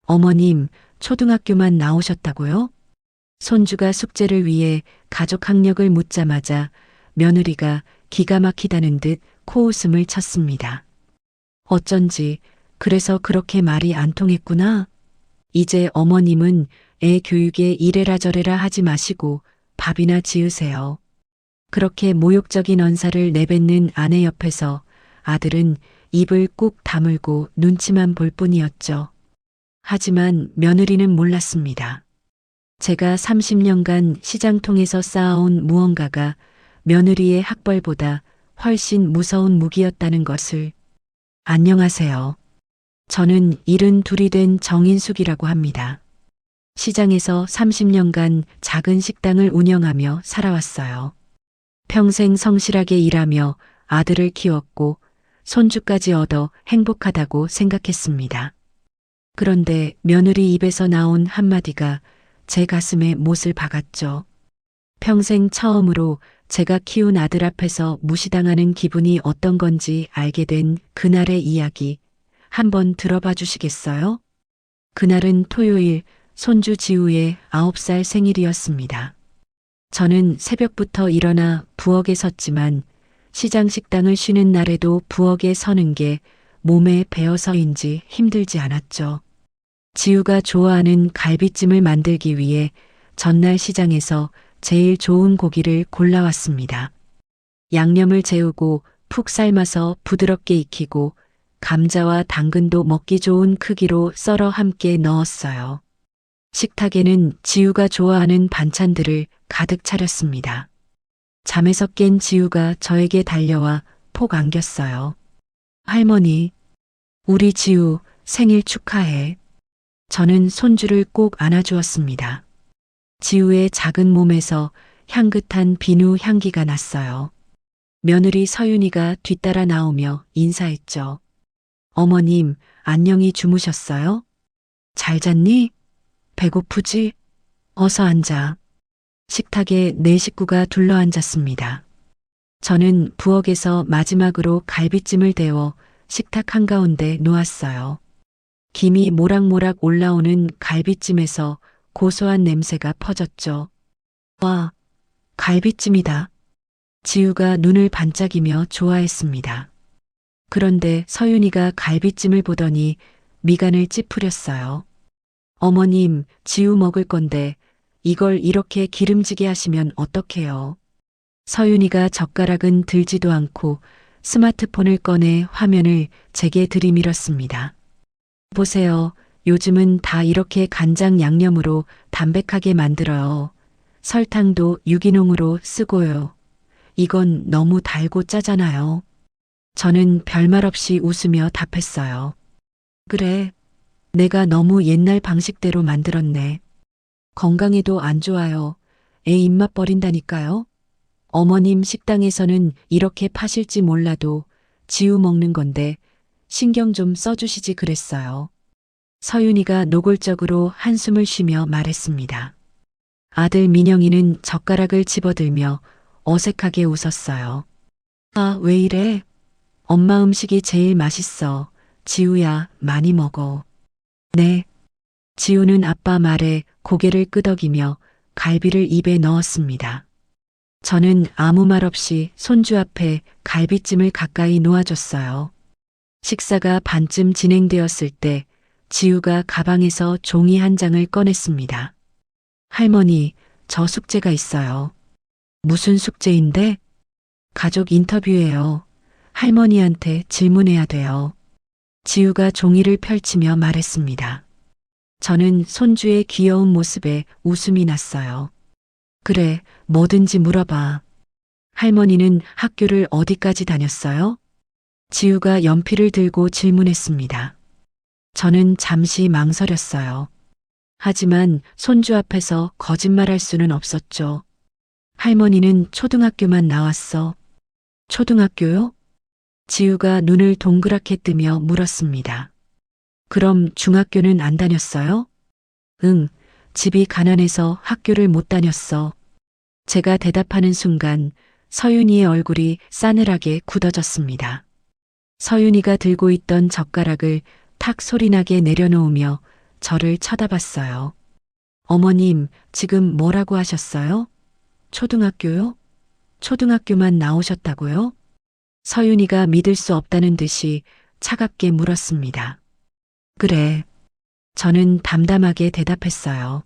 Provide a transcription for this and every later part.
어머님, 초등학교만 나오셨다고요? 손주가 숙제를 위해 가족 학력을 묻자마자 며느리가 기가 막히다는 듯 코웃음을 쳤습니다. 어쩐지 그래서 그렇게 말이 안 통했구나. 이제 어머님은 애 교육에 이래라 저래라 하지 마시고 밥이나 지으세요. 그렇게 모욕적인 언사를 내뱉는 아내 옆에서 아들은 입을 꾹 다물고 눈치만 볼 뿐이었죠. 하지만 며느리는 몰랐습니다. 제가 30년간 시장통에서 쌓아온 무언가가 며느리의 학벌보다 훨씬 무서운 무기였다는 것을. 안녕하세요. 저는 72이 된 정인숙이라고 합니다. 시장에서 30년간 작은 식당을 운영하며 살아왔어요. 평생 성실하게 일하며 아들을 키웠고 손주까지 얻어 행복하다고 생각했습니다. 그런데 며느리 입에서 나온 한마디가 제 가슴에 못을 박았죠. 평생 처음으로 제가 키운 아들 앞에서 무시당하는 기분이 어떤 건지 알게 된 그날의 이야기 한번 들어봐 주시겠어요? 그날은 토요일 손주 지우의 9살 생일이었습니다. 저는 새벽부터 일어나 부엌에 섰지만 시장 식당을 쉬는 날에도 부엌에 서는 게 몸에 배어서인지 힘들지 않았죠. 지우가 좋아하는 갈비찜을 만들기 위해 전날 시장에서 제일 좋은 고기를 골라왔습니다. 양념을 재우고 푹 삶아서 부드럽게 익히고 감자와 당근도 먹기 좋은 크기로 썰어 함께 넣었어요. 식탁에는 지우가 좋아하는 반찬들을 가득 차렸습니다. 잠에서 깬 지우가 저에게 달려와 폭 안겼어요. 할머니, 우리 지우 생일 축하해. 저는 손주를 꼭 안아주었습니다. 지우의 작은 몸에서 향긋한 비누 향기가 났어요. 며느리 서윤이가 뒤따라 나오며 인사했죠. 어머님, 안녕히 주무셨어요? 잘 잤니? 배고프지? 어서 앉아. 식탁에 네 식구가 둘러앉았습니다. 저는 부엌에서 마지막으로 갈비찜을 데워 식탁 한가운데 놓았어요. 김이 모락모락 올라오는 갈비찜에서 고소한 냄새가 퍼졌죠. 와, 갈비찜이다. 지우가 눈을 반짝이며 좋아했습니다. 그런데 서윤이가 갈비찜을 보더니 미간을 찌푸렸어요. 어머님, 지우 먹을 건데 이걸 이렇게 기름지게 하시면 어떡해요? 서윤이가 젓가락은 들지도 않고 스마트폰을 꺼내 화면을 제게 들이밀었습니다. 보세요. 요즘은 다 이렇게 간장 양념으로 담백하게 만들어요. 설탕도 유기농으로 쓰고요. 이건 너무 달고 짜잖아요. 저는 별말 없이 웃으며 답했어요. 그래, 내가 너무 옛날 방식대로 만들었네. 건강에도 안 좋아요. 애 입맛 버린다니까요. 어머님 식당에서는 이렇게 파실지 몰라도 지우 먹는 건데 신경 좀 써주시지 그랬어요. 서윤이가 노골적으로 한숨을 쉬며 말했습니다. 아들 민영이는 젓가락을 집어들며 어색하게 웃었어요. 아, 왜 이래? 엄마 음식이 제일 맛있어. 지우야, 많이 먹어. 네. 지우는 아빠 말에 고개를 끄덕이며 갈비를 입에 넣었습니다. 저는 아무 말 없이 손주 앞에 갈비찜을 가까이 놓아줬어요. 식사가 반쯤 진행되었을 때 지우가 가방에서 종이 한 장을 꺼냈습니다. 할머니, 저 숙제가 있어요. 무슨 숙제인데? 가족 인터뷰예요. 할머니한테 질문해야 돼요. 지우가 종이를 펼치며 말했습니다. 저는 손주의 귀여운 모습에 웃음이 났어요. 그래, 뭐든지 물어봐. 할머니는 학교를 어디까지 다녔어요? 지우가 연필을 들고 질문했습니다. 저는 잠시 망설였어요. 하지만 손주 앞에서 거짓말할 수는 없었죠. 할머니는 초등학교만 나왔어. 초등학교요? 지우가 눈을 동그랗게 뜨며 물었습니다. 그럼 중학교는 안 다녔어요? 응, 집이 가난해서 학교를 못 다녔어. 제가 대답하는 순간 서윤이의 얼굴이 싸늘하게 굳어졌습니다. 서윤이가 들고 있던 젓가락을 탁 소리나게 내려놓으며 저를 쳐다봤어요. 어머님, 지금 뭐라고 하셨어요? 초등학교요? 초등학교만 나오셨다고요? 서윤이가 믿을 수 없다는 듯이 차갑게 물었습니다. 그래. 저는 담담하게 대답했어요.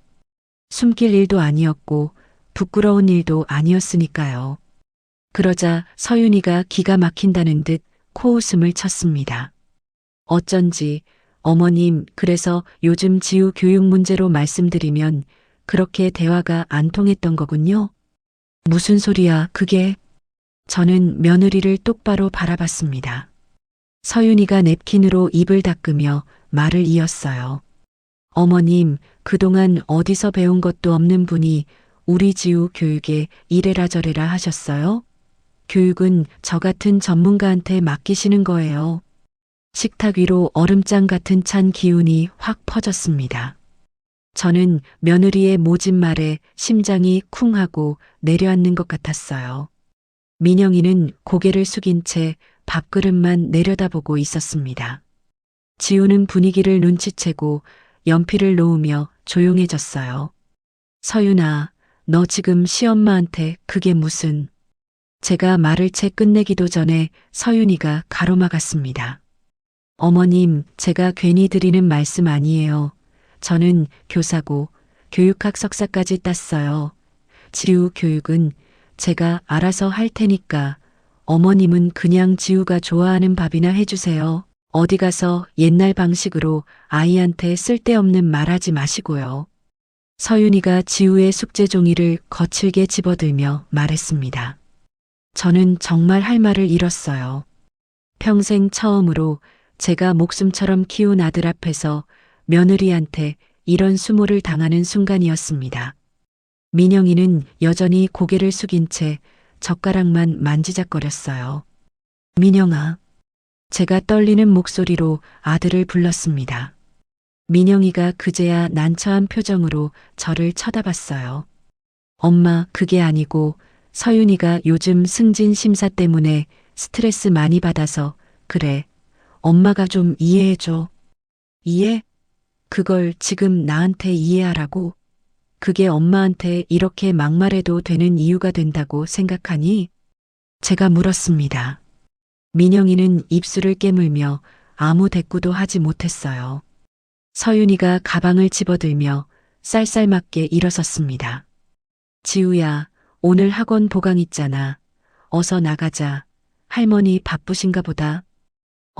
숨길 일도 아니었고 부끄러운 일도 아니었으니까요. 그러자 서윤이가 기가 막힌다는 듯 코웃음을 쳤습니다. 어쩐지 어머님, 그래서 요즘 지우 교육 문제로 말씀드리면 그렇게 대화가 안 통했던 거군요. 무슨 소리야, 그게? 저는 며느리를 똑바로 바라봤습니다. 서윤이가 냅킨으로 입을 닦으며 말을 이었어요. 어머님, 그동안 어디서 배운 것도 없는 분이 우리 지우 교육에 이래라 저래라 하셨어요? 교육은 저 같은 전문가한테 맡기시는 거예요. 식탁 위로 얼음장 같은 찬 기운이 확 퍼졌습니다. 저는 며느리의 모진 말에 심장이 쿵 하고 내려앉는 것 같았어요. 민영이는 고개를 숙인 채 밥그릇만 내려다보고 있었습니다. 지우는 분위기를 눈치채고 연필을 놓으며 조용해졌어요. 서윤아, 너 지금 시엄마한테 그게 무슨... 제가 말을 채 끝내기도 전에 서윤이가 가로막았습니다. 어머님, 제가 괜히 드리는 말씀 아니에요. 저는 교사고 교육학 석사까지 땄어요. 지우 교육은 제가 알아서 할 테니까 어머님은 그냥 지우가 좋아하는 밥이나 해주세요. 어디 가서 옛날 방식으로 아이한테 쓸데없는 말하지 마시고요. 서윤이가 지우의 숙제 종이를 거칠게 집어들며 말했습니다. 저는 정말 할 말을 잃었어요. 평생 처음으로 제가 목숨처럼 키운 아들 앞에서 며느리한테 이런 수모를 당하는 순간이었습니다. 민영이는 여전히 고개를 숙인 채 젓가락만 만지작거렸어요. 민영아. 제가 떨리는 목소리로 아들을 불렀습니다. 민영이가 그제야 난처한 표정으로 저를 쳐다봤어요. 엄마, 그게 아니고 서윤이가 요즘 승진 심사 때문에 스트레스 많이 받아서 그래. 엄마가 좀 이해해줘. 이해? 그걸 지금 나한테 이해하라고? 그게 엄마한테 이렇게 막말해도 되는 이유가 된다고 생각하니? 제가 물었습니다. 민영이는 입술을 깨물며 아무 대꾸도 하지 못했어요. 서윤이가 가방을 집어들며 쌀쌀맞게 일어섰습니다. 지우야, 오늘 학원 보강 있잖아. 어서 나가자. 할머니 바쁘신가 보다.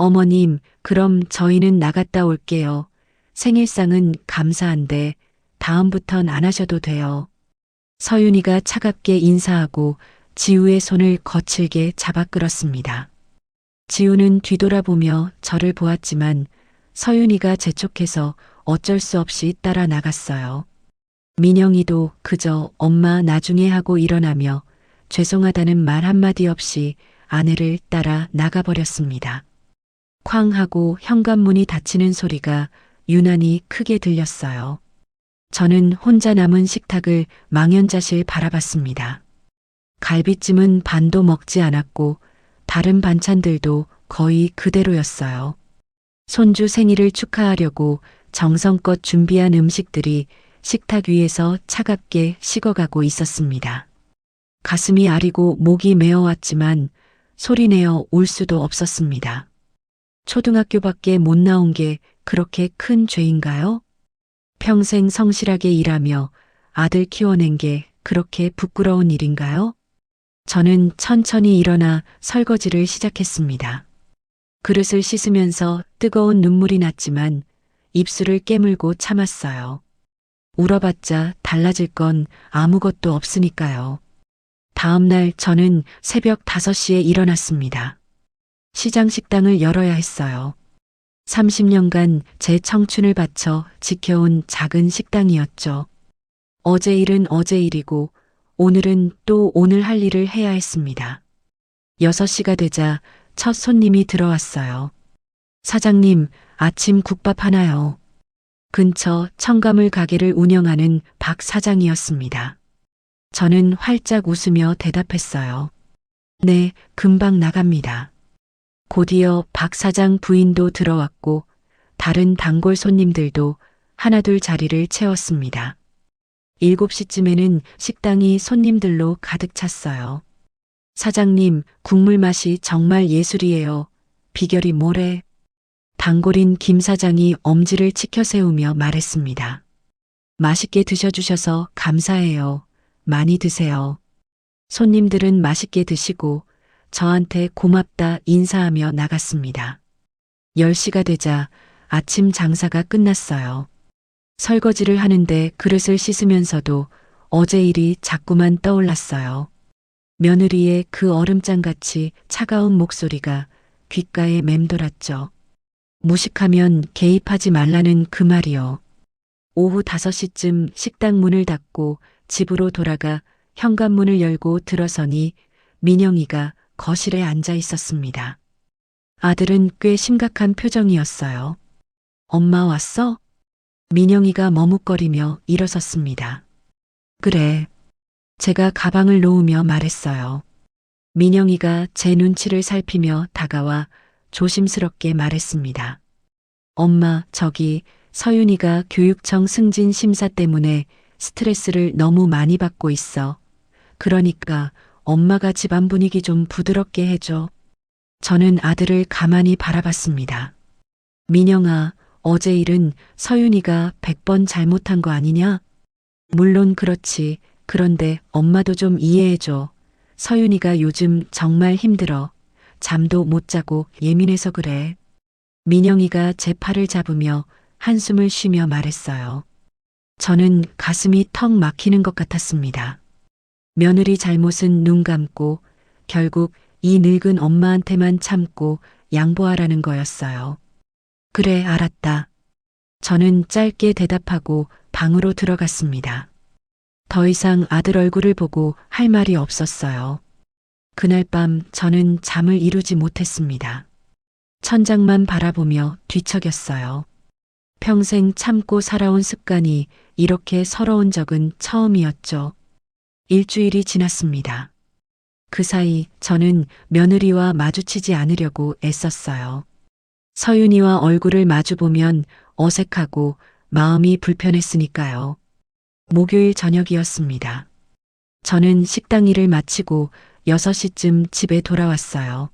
어머님, 그럼 저희는 나갔다 올게요. 생일상은 감사한데 다음부턴 안 하셔도 돼요. 서윤이가 차갑게 인사하고 지우의 손을 거칠게 잡아 끌었습니다. 지우는 뒤돌아보며 저를 보았지만 서윤이가 재촉해서 어쩔 수 없이 따라 나갔어요. 민영이도 그저 엄마 나중에 하고 일어나며 죄송하다는 말 한마디 없이 아내를 따라 나가버렸습니다. 쾅 하고 현관문이 닫히는 소리가 유난히 크게 들렸어요. 저는 혼자 남은 식탁을 망연자실 바라봤습니다. 갈비찜은 반도 먹지 않았고 다른 반찬들도 거의 그대로였어요. 손주 생일을 축하하려고 정성껏 준비한 음식들이 식탁 위에서 차갑게 식어가고 있었습니다. 가슴이 아리고 목이 메어왔지만 소리내어 울 수도 없었습니다. 초등학교밖에 못 나온 게 그렇게 큰 죄인가요? 평생 성실하게 일하며 아들 키워낸 게 그렇게 부끄러운 일인가요? 저는 천천히 일어나 설거지를 시작했습니다. 그릇을 씻으면서 뜨거운 눈물이 났지만 입술을 깨물고 참았어요. 울어봤자 달라질 건 아무것도 없으니까요. 다음 날 저는 새벽 5시에 일어났습니다. 시장 식당을 열어야 했어요. 30년간 제 청춘을 바쳐 지켜온 작은 식당이었죠. 어제 일은 어제 일이고 오늘은 또 오늘 할 일을 해야 했습니다. 6시가 되자 첫 손님이 들어왔어요. 사장님, 아침 국밥 하나요. 근처 첨가물 가게를 운영하는 박 사장이었습니다. 저는 활짝 웃으며 대답했어요. 네, 금방 나갑니다. 곧이어 박 사장 부인도 들어왔고 다른 단골 손님들도 하나둘 자리를 채웠습니다. 7시쯤에는 식당이 손님들로 가득 찼어요. 사장님, 국물 맛이 정말 예술이에요. 비결이 뭐래? 단골인 김 사장이 엄지를 치켜 세우며 말했습니다. 맛있게 드셔주셔서 감사해요. 많이 드세요. 손님들은 맛있게 드시고 저한테 고맙다 인사하며 나갔습니다. 10시가 되자 아침 장사가 끝났어요. 설거지를 하는데 그릇을 씻으면서도 어제 일이 자꾸만 떠올랐어요. 며느리의 그 얼음장같이 차가운 목소리가 귓가에 맴돌았죠. 무식하면 개입하지 말라는 그 말이요. 오후 5시쯤 식당 문을 닫고 집으로 돌아가 현관문을 열고 들어서니 민영이가 거실에 앉아 있었습니다. 아들은 꽤 심각한 표정이었어요. 엄마 왔어? 민영이가 머뭇거리며 일어섰습니다. 그래. 제가 가방을 놓으며 말했어요. 민영이가 제 눈치를 살피며 다가와 조심스럽게 말했습니다. 엄마, 저기 서윤이가 교육청 승진 심사 때문에 스트레스를 너무 많이 받고 있어. 그러니까 엄마가 집안 분위기 좀 부드럽게 해줘. 저는 아들을 가만히 바라봤습니다. 민영아, 어제 일은 서윤이가 100번 잘못한 거 아니냐? 물론 그렇지. 그런데 엄마도 좀 이해해줘. 서윤이가 요즘 정말 힘들어. 잠도 못 자고 예민해서 그래. 민영이가 제 팔을 잡으며 한숨을 쉬며 말했어요. 저는 가슴이 턱 막히는 것 같았습니다. 며느리 잘못은 눈 감고 결국 이 늙은 엄마한테만 참고 양보하라는 거였어요. 그래, 알았다. 저는 짧게 대답하고 방으로 들어갔습니다. 더 이상 아들 얼굴을 보고 할 말이 없었어요. 그날 밤 저는 잠을 이루지 못했습니다. 천장만 바라보며 뒤척였어요. 평생 참고 살아온 습관이 이렇게 서러운 적은 처음이었죠. 일주일이 지났습니다. 그 사이 저는 며느리와 마주치지 않으려고 애썼어요. 서윤이와 얼굴을 마주보면 어색하고 마음이 불편했으니까요. 목요일 저녁이었습니다. 저는 식당 일을 마치고 6시쯤 집에 돌아왔어요.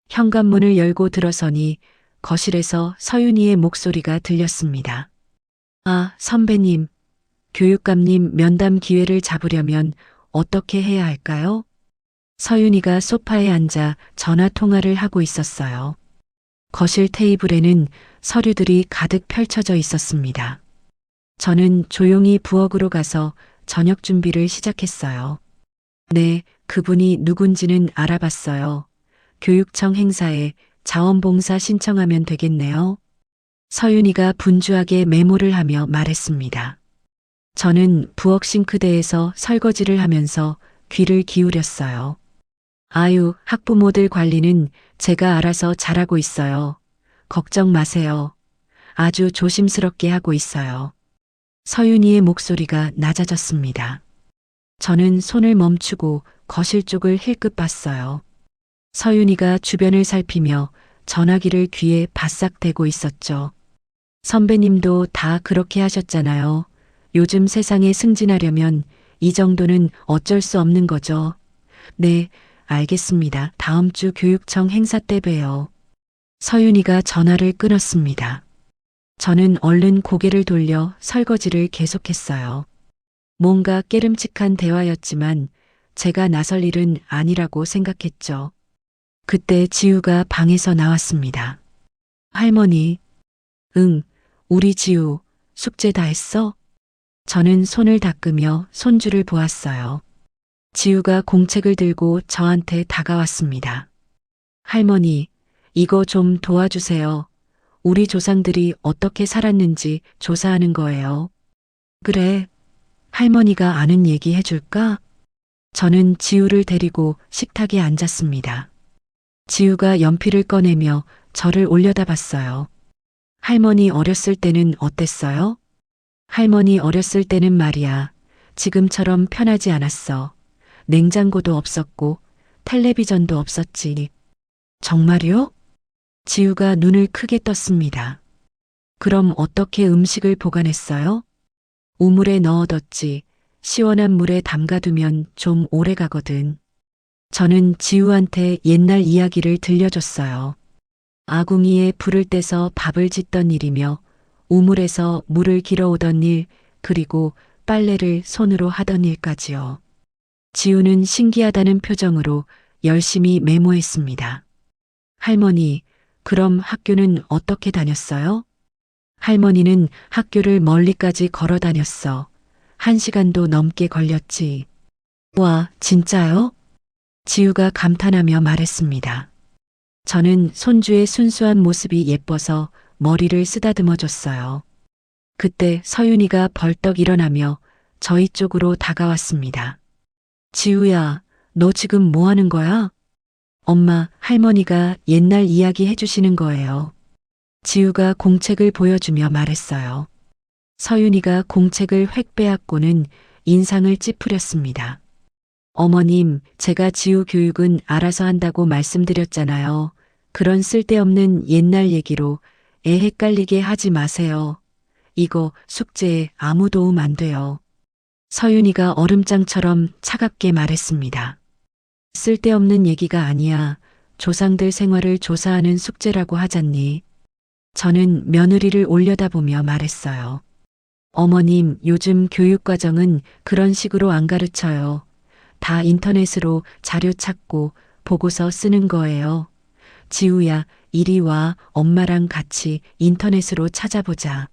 현관문을 열고 들어서니 거실에서 서윤이의 목소리가 들렸습니다. 아, 선배님, 교육감님 면담 기회를 잡으려면 어떻게 해야 할까요? 서윤이가 소파에 앉아 전화 통화를 하고 있었어요. 거실 테이블에는 서류들이 가득 펼쳐져 있었습니다. 저는 조용히 부엌으로 가서 저녁 준비를 시작했어요. 네, 그분이 누군지는 알아봤어요. 교육청 행사에 자원봉사 신청하면 되겠네요. 서윤이가 분주하게 메모를 하며 말했습니다. 저는 부엌 싱크대에서 설거지를 하면서 귀를 기울였어요. 아유, 학부모들 관리는 제가 알아서 잘하고 있어요. 걱정 마세요. 아주 조심스럽게 하고 있어요. 서윤이의 목소리가 낮아졌습니다. 저는 손을 멈추고 거실 쪽을 힐끗 봤어요. 서윤이가 주변을 살피며 전화기를 귀에 바싹 대고 있었죠. 선배님도 다 그렇게 하셨잖아요. 요즘 세상에 승진하려면 이 정도는 어쩔 수 없는 거죠. 네, 알겠습니다. 다음 주 교육청 행사 때 봬요. 서윤이가 전화를 끊었습니다. 저는 얼른 고개를 돌려 설거지를 계속했어요. 뭔가 깨름칙한 대화였지만 제가 나설 일은 아니라고 생각했죠. 그때 지우가 방에서 나왔습니다. 할머니, 응, 우리 지우, 숙제 다 했어? 저는 손을 닦으며 손주를 보았어요. 지우가 공책을 들고 저한테 다가왔습니다. 할머니, 이거 좀 도와주세요. 우리 조상들이 어떻게 살았는지 조사하는 거예요. 그래, 할머니가 아는 얘기 해줄까? 저는 지우를 데리고 식탁에 앉았습니다. 지우가 연필을 꺼내며 저를 올려다봤어요. 할머니 어렸을 때는 어땠어요? 할머니 어렸을 때는 말이야, 지금처럼 편하지 않았어. 냉장고도 없었고 텔레비전도 없었지. 정말요? 지우가 눈을 크게 떴습니다. 그럼 어떻게 음식을 보관했어요? 우물에 넣어뒀지. 시원한 물에 담가두면 좀 오래 가거든. 저는 지우한테 옛날 이야기를 들려줬어요. 아궁이에 불을 떼서 밥을 짓던 일이며 우물에서 물을 길어오던 일, 그리고 빨래를 손으로 하던 일까지요. 지우는 신기하다는 표정으로 열심히 메모했습니다. 할머니, 그럼 학교는 어떻게 다녔어요? 할머니는 학교를 멀리까지 걸어 다녔어. 1시간도 넘게 걸렸지. 와, 진짜요? 지우가 감탄하며 말했습니다. 저는 손주의 순수한 모습이 예뻐서 머리를 쓰다듬어 줬어요. 그때 서윤이가 벌떡 일어나며 저희 쪽으로 다가왔습니다. 지우야, 너 지금 뭐 하는 거야? 엄마, 할머니가 옛날 이야기 해주시는 거예요. 지우가 공책을 보여주며 말했어요. 서윤이가 공책을 획 빼앗고는 인상을 찌푸렸습니다. 어머님, 제가 지우 교육은 알아서 한다고 말씀드렸잖아요. 그런 쓸데없는 옛날 얘기로 애 헷갈리게 하지 마세요. 이거 숙제에 아무 도움 안 돼요. 서윤이가 얼음장처럼 차갑게 말했습니다. 쓸데없는 얘기가 아니야. 조상들 생활을 조사하는 숙제라고 하잖니. 저는 며느리를 올려다보며 말했어요. 어머님, 요즘 교육과정은 그런 식으로 안 가르쳐요. 다 인터넷으로 자료 찾고 보고서 쓰는 거예요. 지우야, 이리 와. 엄마랑 같이 인터넷으로 찾아보자.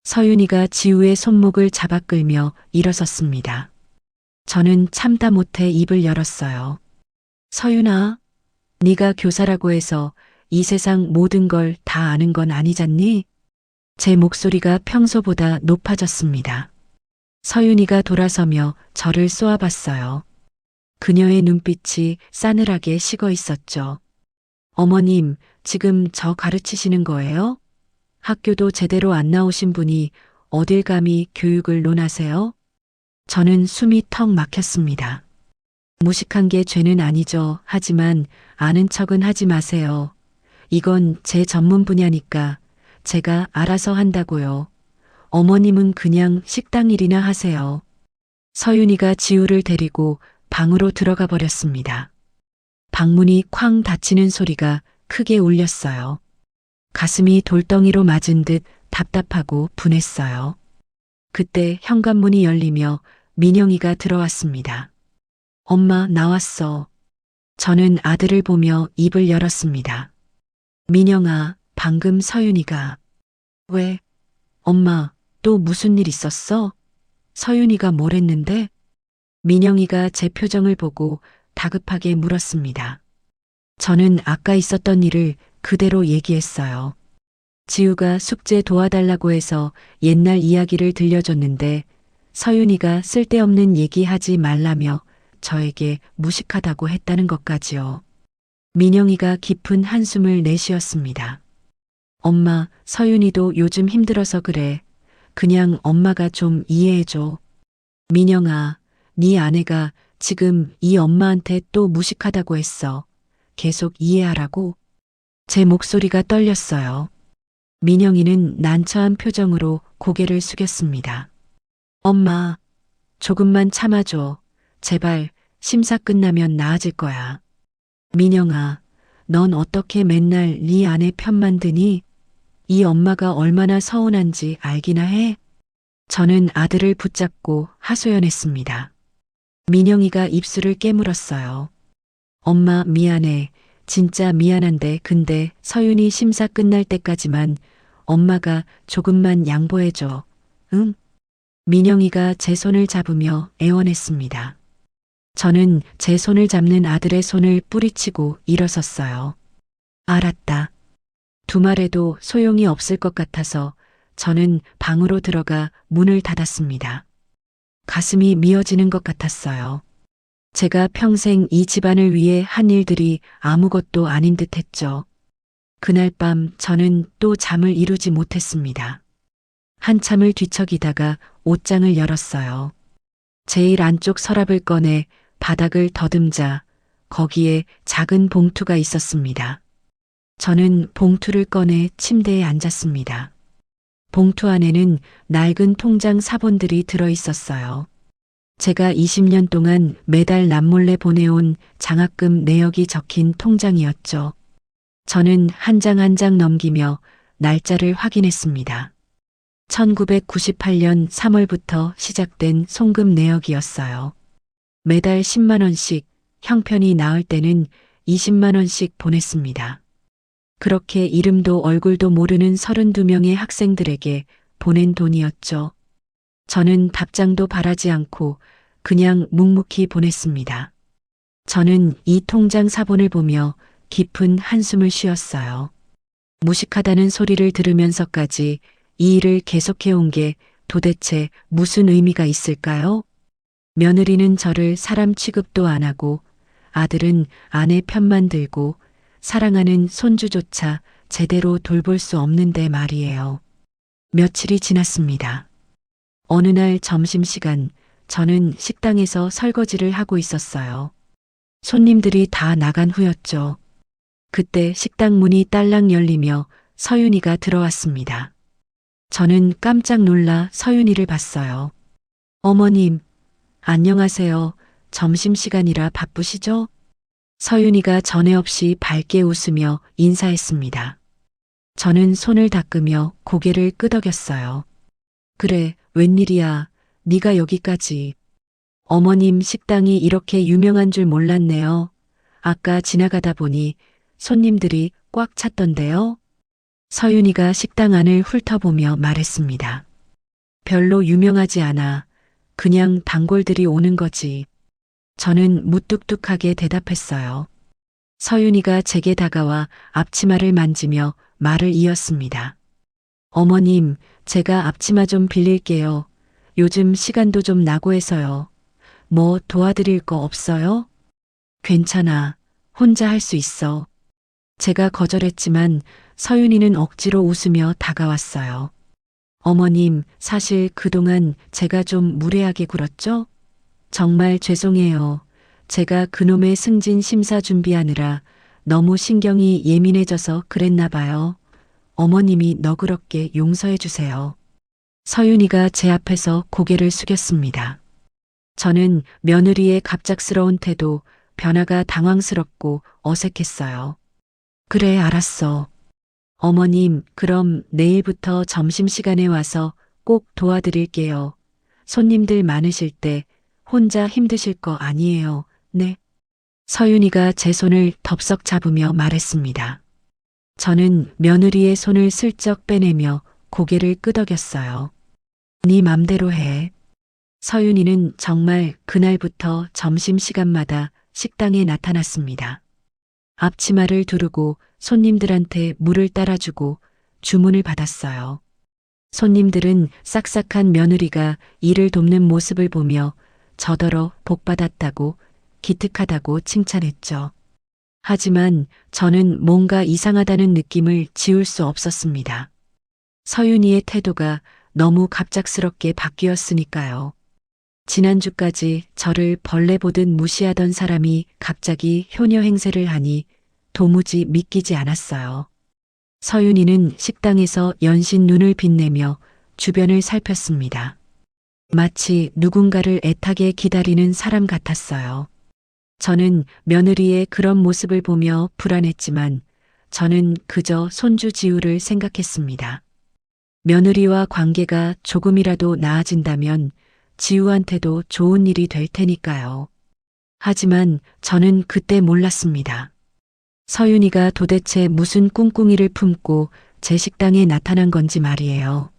서윤이가 지우의 손목을 잡아 끌며 일어섰습니다. 저는 참다 못해 입을 열었어요. 서윤아, 네가 교사라고 해서 이 세상 모든 걸 다 아는 건 아니잖니? 제 목소리가 평소보다 높아졌습니다. 서윤이가 돌아서며 저를 쏘아봤어요. 그녀의 눈빛이 싸늘하게 식어 있었죠. 어머님, 지금 저 가르치시는 거예요? 학교도 제대로 안 나오신 분이 어딜 감히 교육을 논하세요? 저는 숨이 턱 막혔습니다. 무식한 게 죄는 아니죠. 하지만 아는 척은 하지 마세요. 이건 제 전문 분야니까 제가 알아서 한다고요. 어머님은 그냥 식당 일이나 하세요. 서윤이가 지우를 데리고 방으로 들어가 버렸습니다. 방문이 쾅 닫히는 소리가 크게 울렸어요. 가슴이 돌덩이로 맞은 듯 답답하고 분했어요. 그때 현관문이 열리며 민영이가 들어왔습니다. 엄마, 나왔어. 저는 아들을 보며 입을 열었습니다. 민영아, 방금 서윤이가. 왜? 엄마, 또 무슨 일 있었어? 서윤이가 뭘 했는데? 민영이가 제 표정을 보고 다급하게 물었습니다. 저는 아까 있었던 일을 그대로 얘기했어요. 지우가 숙제 도와달라고 해서 옛날 이야기를 들려줬는데 서윤이가 쓸데없는 얘기하지 말라며 저에게 무식하다고 했다는 것까지요. 민영이가 깊은 한숨을 내쉬었습니다. 엄마, 서윤이도 요즘 힘들어서 그래. 그냥 엄마가 좀 이해해줘. 민영아, 네 아내가 지금 이 엄마한테 또 무식하다고 했어. 계속 이해하라고. 제 목소리가 떨렸어요. 민영이는 난처한 표정으로 고개를 숙였습니다. 엄마, 조금만 참아줘. 제발 심사 끝나면 나아질 거야. 민영아, 넌 어떻게 맨날 네 아내 편만 드니? 이 엄마가 얼마나 서운한지 알기나 해? 저는 아들을 붙잡고 하소연했습니다. 민영이가 입술을 깨물었어요. 엄마, 미안해. 진짜 미안한데 근데 서윤이 심사 끝날 때까지만 엄마가 조금만 양보해줘. 응? 민영이가 제 손을 잡으며 애원했습니다. 저는 제 손을 잡는 아들의 손을 뿌리치고 일어섰어요. 알았다. 두말해도 소용이 없을 것 같아서 저는 방으로 들어가 문을 닫았습니다. 가슴이 미어지는 것 같았어요. 제가 평생 이 집안을 위해 한 일들이 아무것도 아닌 듯 했죠. 그날 밤 저는 또 잠을 이루지 못했습니다. 한참을 뒤척이다가 옷장을 열었어요. 제일 안쪽 서랍을 꺼내 바닥을 더듬자 거기에 작은 봉투가 있었습니다. 저는 봉투를 꺼내 침대에 앉았습니다. 봉투 안에는 낡은 통장 사본들이 들어 있었어요. 제가 20년 동안 매달 남몰래 보내온 장학금 내역이 적힌 통장이었죠. 저는 한 장 한 장 넘기며 날짜를 확인했습니다. 1998년 3월부터 시작된 송금 내역이었어요. 매달 10만 원씩, 형편이 나을 때는 20만 원씩 보냈습니다. 그렇게 이름도 얼굴도 모르는 32명의 학생들에게 보낸 돈이었죠. 저는 답장도 바라지 않고 그냥 묵묵히 보냈습니다. 저는 이 통장 사본을 보며 깊은 한숨을 쉬었어요. 무식하다는 소리를 들으면서까지 이 일을 계속해온 게 도대체 무슨 의미가 있을까요? 며느리는 저를 사람 취급도 안 하고 아들은 아내 편만 들고 사랑하는 손주조차 제대로 돌볼 수 없는데 말이에요. 며칠이 지났습니다. 어느 날 점심시간 저는 식당에서 설거지를 하고 있었어요. 손님들이 다 나간 후였죠. 그때 식당 문이 딸랑 열리며 서윤이가 들어왔습니다. 저는 깜짝 놀라 서윤이를 봤어요. 어머님, 안녕하세요. 점심시간이라 바쁘시죠? 서윤이가 전에 없이 밝게 웃으며 인사했습니다. 저는 손을 닦으며 고개를 끄덕였어요. 그래, 웬일이야. 네가 여기까지. 어머님 식당이 이렇게 유명한 줄 몰랐네요. 아까 지나가다 보니 손님들이 꽉 찼던데요. 서윤이가 식당 안을 훑어보며 말했습니다. 별로 유명하지 않아. 그냥 단골들이 오는 거지. 저는 무뚝뚝하게 대답했어요. 서윤이가 제게 다가와 앞치마를 만지며 말을 이었습니다. 어머님, 제가 앞치마 좀 빌릴게요. 요즘 시간도 좀 나고 해서요. 뭐 도와드릴 거 없어요? 괜찮아. 혼자 할 수 있어. 제가 거절했지만 서윤이는 억지로 웃으며 다가왔어요. 어머님, 사실 그동안 제가 좀 무례하게 굴었죠? 정말 죄송해요. 제가 그놈의 승진 심사 준비하느라 너무 신경이 예민해져서 그랬나 봐요. 어머님이 너그럽게 용서해 주세요. 서윤이가 제 앞에서 고개를 숙였습니다. 저는 며느리의 갑작스러운 태도, 변화가 당황스럽고 어색했어요. 그래, 알았어. 어머님, 그럼 내일부터 점심시간에 와서 꼭 도와드릴게요. 손님들 많으실 때 혼자 힘드실 거 아니에요. 네. 서윤이가 제 손을 덥석 잡으며 말했습니다. 저는 며느리의 손을 슬쩍 빼내며 고개를 끄덕였어요. 네 맘대로 해. 서윤이는 정말 그날부터 점심시간마다 식당에 나타났습니다. 앞치마를 두르고 손님들한테 물을 따라주고 주문을 받았어요. 손님들은 싹싹한 며느리가 일을 돕는 모습을 보며 저더러 복받았다고 기특하다고 칭찬했죠. 하지만 저는 뭔가 이상하다는 느낌을 지울 수 없었습니다. 서윤이의 태도가 너무 갑작스럽게 바뀌었으니까요. 지난주까지 저를 벌레 보듯 무시하던 사람이 갑자기 효녀 행세를 하니 도무지 믿기지 않았어요. 서윤이는 식당에서 연신 눈을 빛내며 주변을 살폈습니다. 마치 누군가를 애타게 기다리는 사람 같았어요. 저는 며느리의 그런 모습을 보며 불안했지만 저는 그저 손주 지우를 생각했습니다. 며느리와 관계가 조금이라도 나아진다면 지우한테도 좋은 일이 될 테니까요. 하지만 저는 그때 몰랐습니다. 서윤이가 도대체 무슨 꿍꿍이를 품고 제 식당에 나타난 건지 말이에요.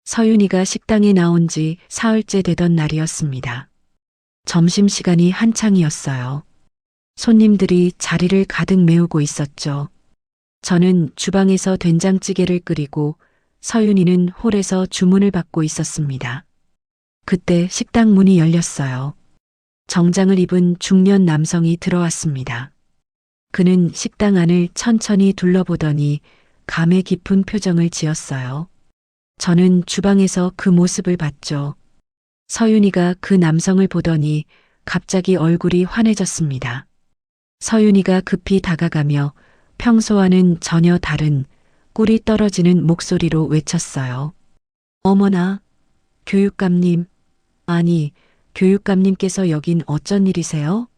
서윤이가 식당에 나온 지 사흘째 되던 날이었습니다. 점심시간이 한창이었어요. 손님들이 자리를 가득 메우고 있었죠. 저는 주방에서 된장찌개를 끓이고 서윤이는 홀에서 주문을 받고 있었습니다. 그때 식당 문이 열렸어요. 정장을 입은 중년 남성이 들어왔습니다. 그는 식당 안을 천천히 둘러보더니 감회 깊은 표정을 지었어요. 저는 주방에서 그 모습을 봤죠. 서윤이가 그 남성을 보더니 갑자기 얼굴이 환해졌습니다. 서윤이가 급히 다가가며 평소와는 전혀 다른 꿀이 떨어지는 목소리로 외쳤어요. 어머나, 교육감님. 아니, 교육감님께서 여긴 어쩐 일이세요?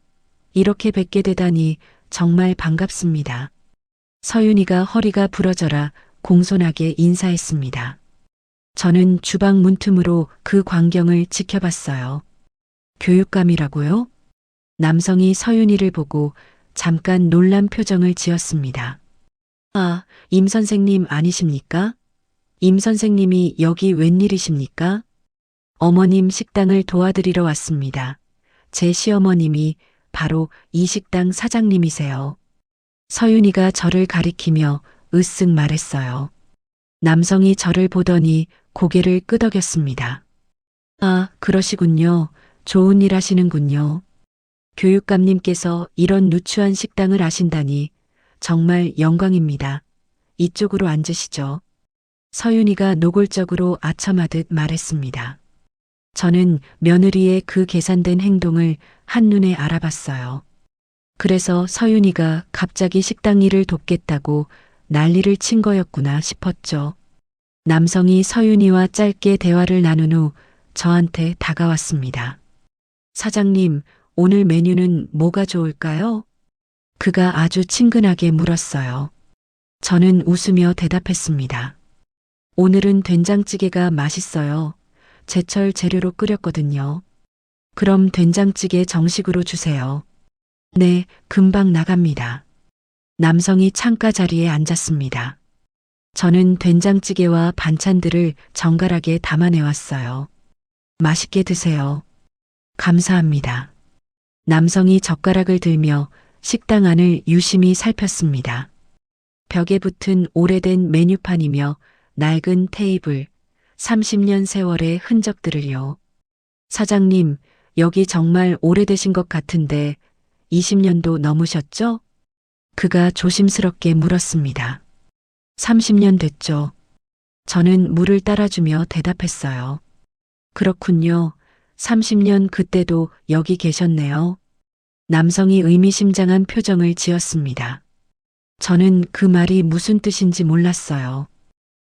이렇게 뵙게 되다니 정말 반갑습니다. 서윤이가 허리가 부러져라 공손하게 인사했습니다. 저는 주방 문틈으로 그 광경을 지켜봤어요. 교육감이라고요? 남성이 서윤이를 보고 잠깐 놀란 표정을 지었습니다. 아, 임 선생님 아니십니까? 임 선생님이 여기 웬일이십니까? 어머님 식당을 도와드리러 왔습니다. 제 시어머님이 바로 이 식당 사장님이세요. 서윤이가 저를 가리키며 으쓱 말했어요. 남성이 저를 보더니 고개를 끄덕였습니다. 아, 그러시군요. 좋은 일 하시는군요. 교육감님께서 이런 누추한 식당을 아신다니 정말 영광입니다. 이쪽으로 앉으시죠. 서윤이가 노골적으로 아첨하듯 말했습니다. 저는 며느리의 그 계산된 행동을 한눈에 알아봤어요. 그래서 서윤이가 갑자기 식당 일을 돕겠다고 난리를 친 거였구나 싶었죠. 남성이 서윤이와 짧게 대화를 나눈 후 저한테 다가왔습니다. 사장님, 오늘 메뉴는 뭐가 좋을까요? 그가 아주 친근하게 물었어요. 저는 웃으며 대답했습니다. 오늘은 된장찌개가 맛있어요. 제철 재료로 끓였거든요. 그럼 된장찌개 정식으로 주세요. 네, 금방 나갑니다. 남성이 창가 자리에 앉았습니다. 저는 된장찌개와 반찬들을 정갈하게 담아내왔어요. 맛있게 드세요. 감사합니다. 남성이 젓가락을 들며 식당 안을 유심히 살폈습니다. 벽에 붙은 오래된 메뉴판이며 낡은 테이블, 30년 세월의 흔적들을요. 사장님, 여기 정말 오래되신 것 같은데 20년도 넘으셨죠? 그가 조심스럽게 물었습니다. 30년 됐죠. 저는 물을 따라주며 대답했어요. 그렇군요. 30년 그때도 여기 계셨네요. 남성이 의미심장한 표정을 지었습니다. 저는 그 말이 무슨 뜻인지 몰랐어요.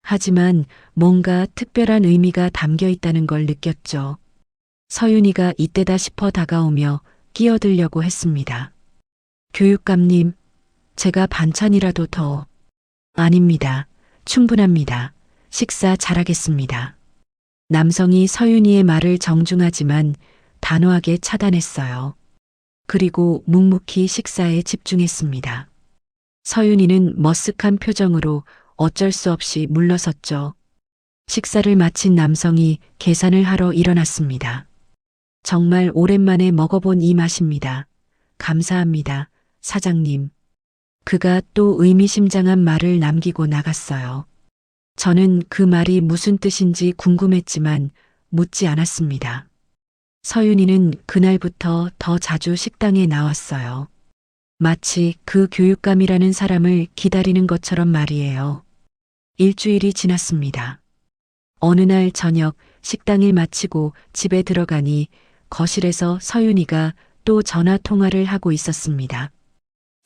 하지만 뭔가 특별한 의미가 담겨 있다는 걸 느꼈죠. 서윤이가 이때다 싶어 다가오며 끼어들려고 했습니다. 교육감님, 제가 반찬이라도 더. 아닙니다. 충분합니다. 식사 잘하겠습니다. 남성이 서윤이의 말을 정중하지만 단호하게 차단했어요. 그리고 묵묵히 식사에 집중했습니다. 서윤이는 머쓱한 표정으로 어쩔 수 없이 물러섰죠. 식사를 마친 남성이 계산을 하러 일어났습니다. 정말 오랜만에 먹어본 이 맛입니다. 감사합니다, 사장님. 그가 또 의미심장한 말을 남기고 나갔어요. 저는 그 말이 무슨 뜻인지 궁금했지만 묻지 않았습니다. 서윤이는 그날부터 더 자주 식당에 나왔어요. 마치 그 교육감이라는 사람을 기다리는 것처럼 말이에요. 일주일이 지났습니다. 어느 날 저녁 식당일 마치고 집에 들어가니 거실에서 서윤이가 또 전화 통화를 하고 있었습니다.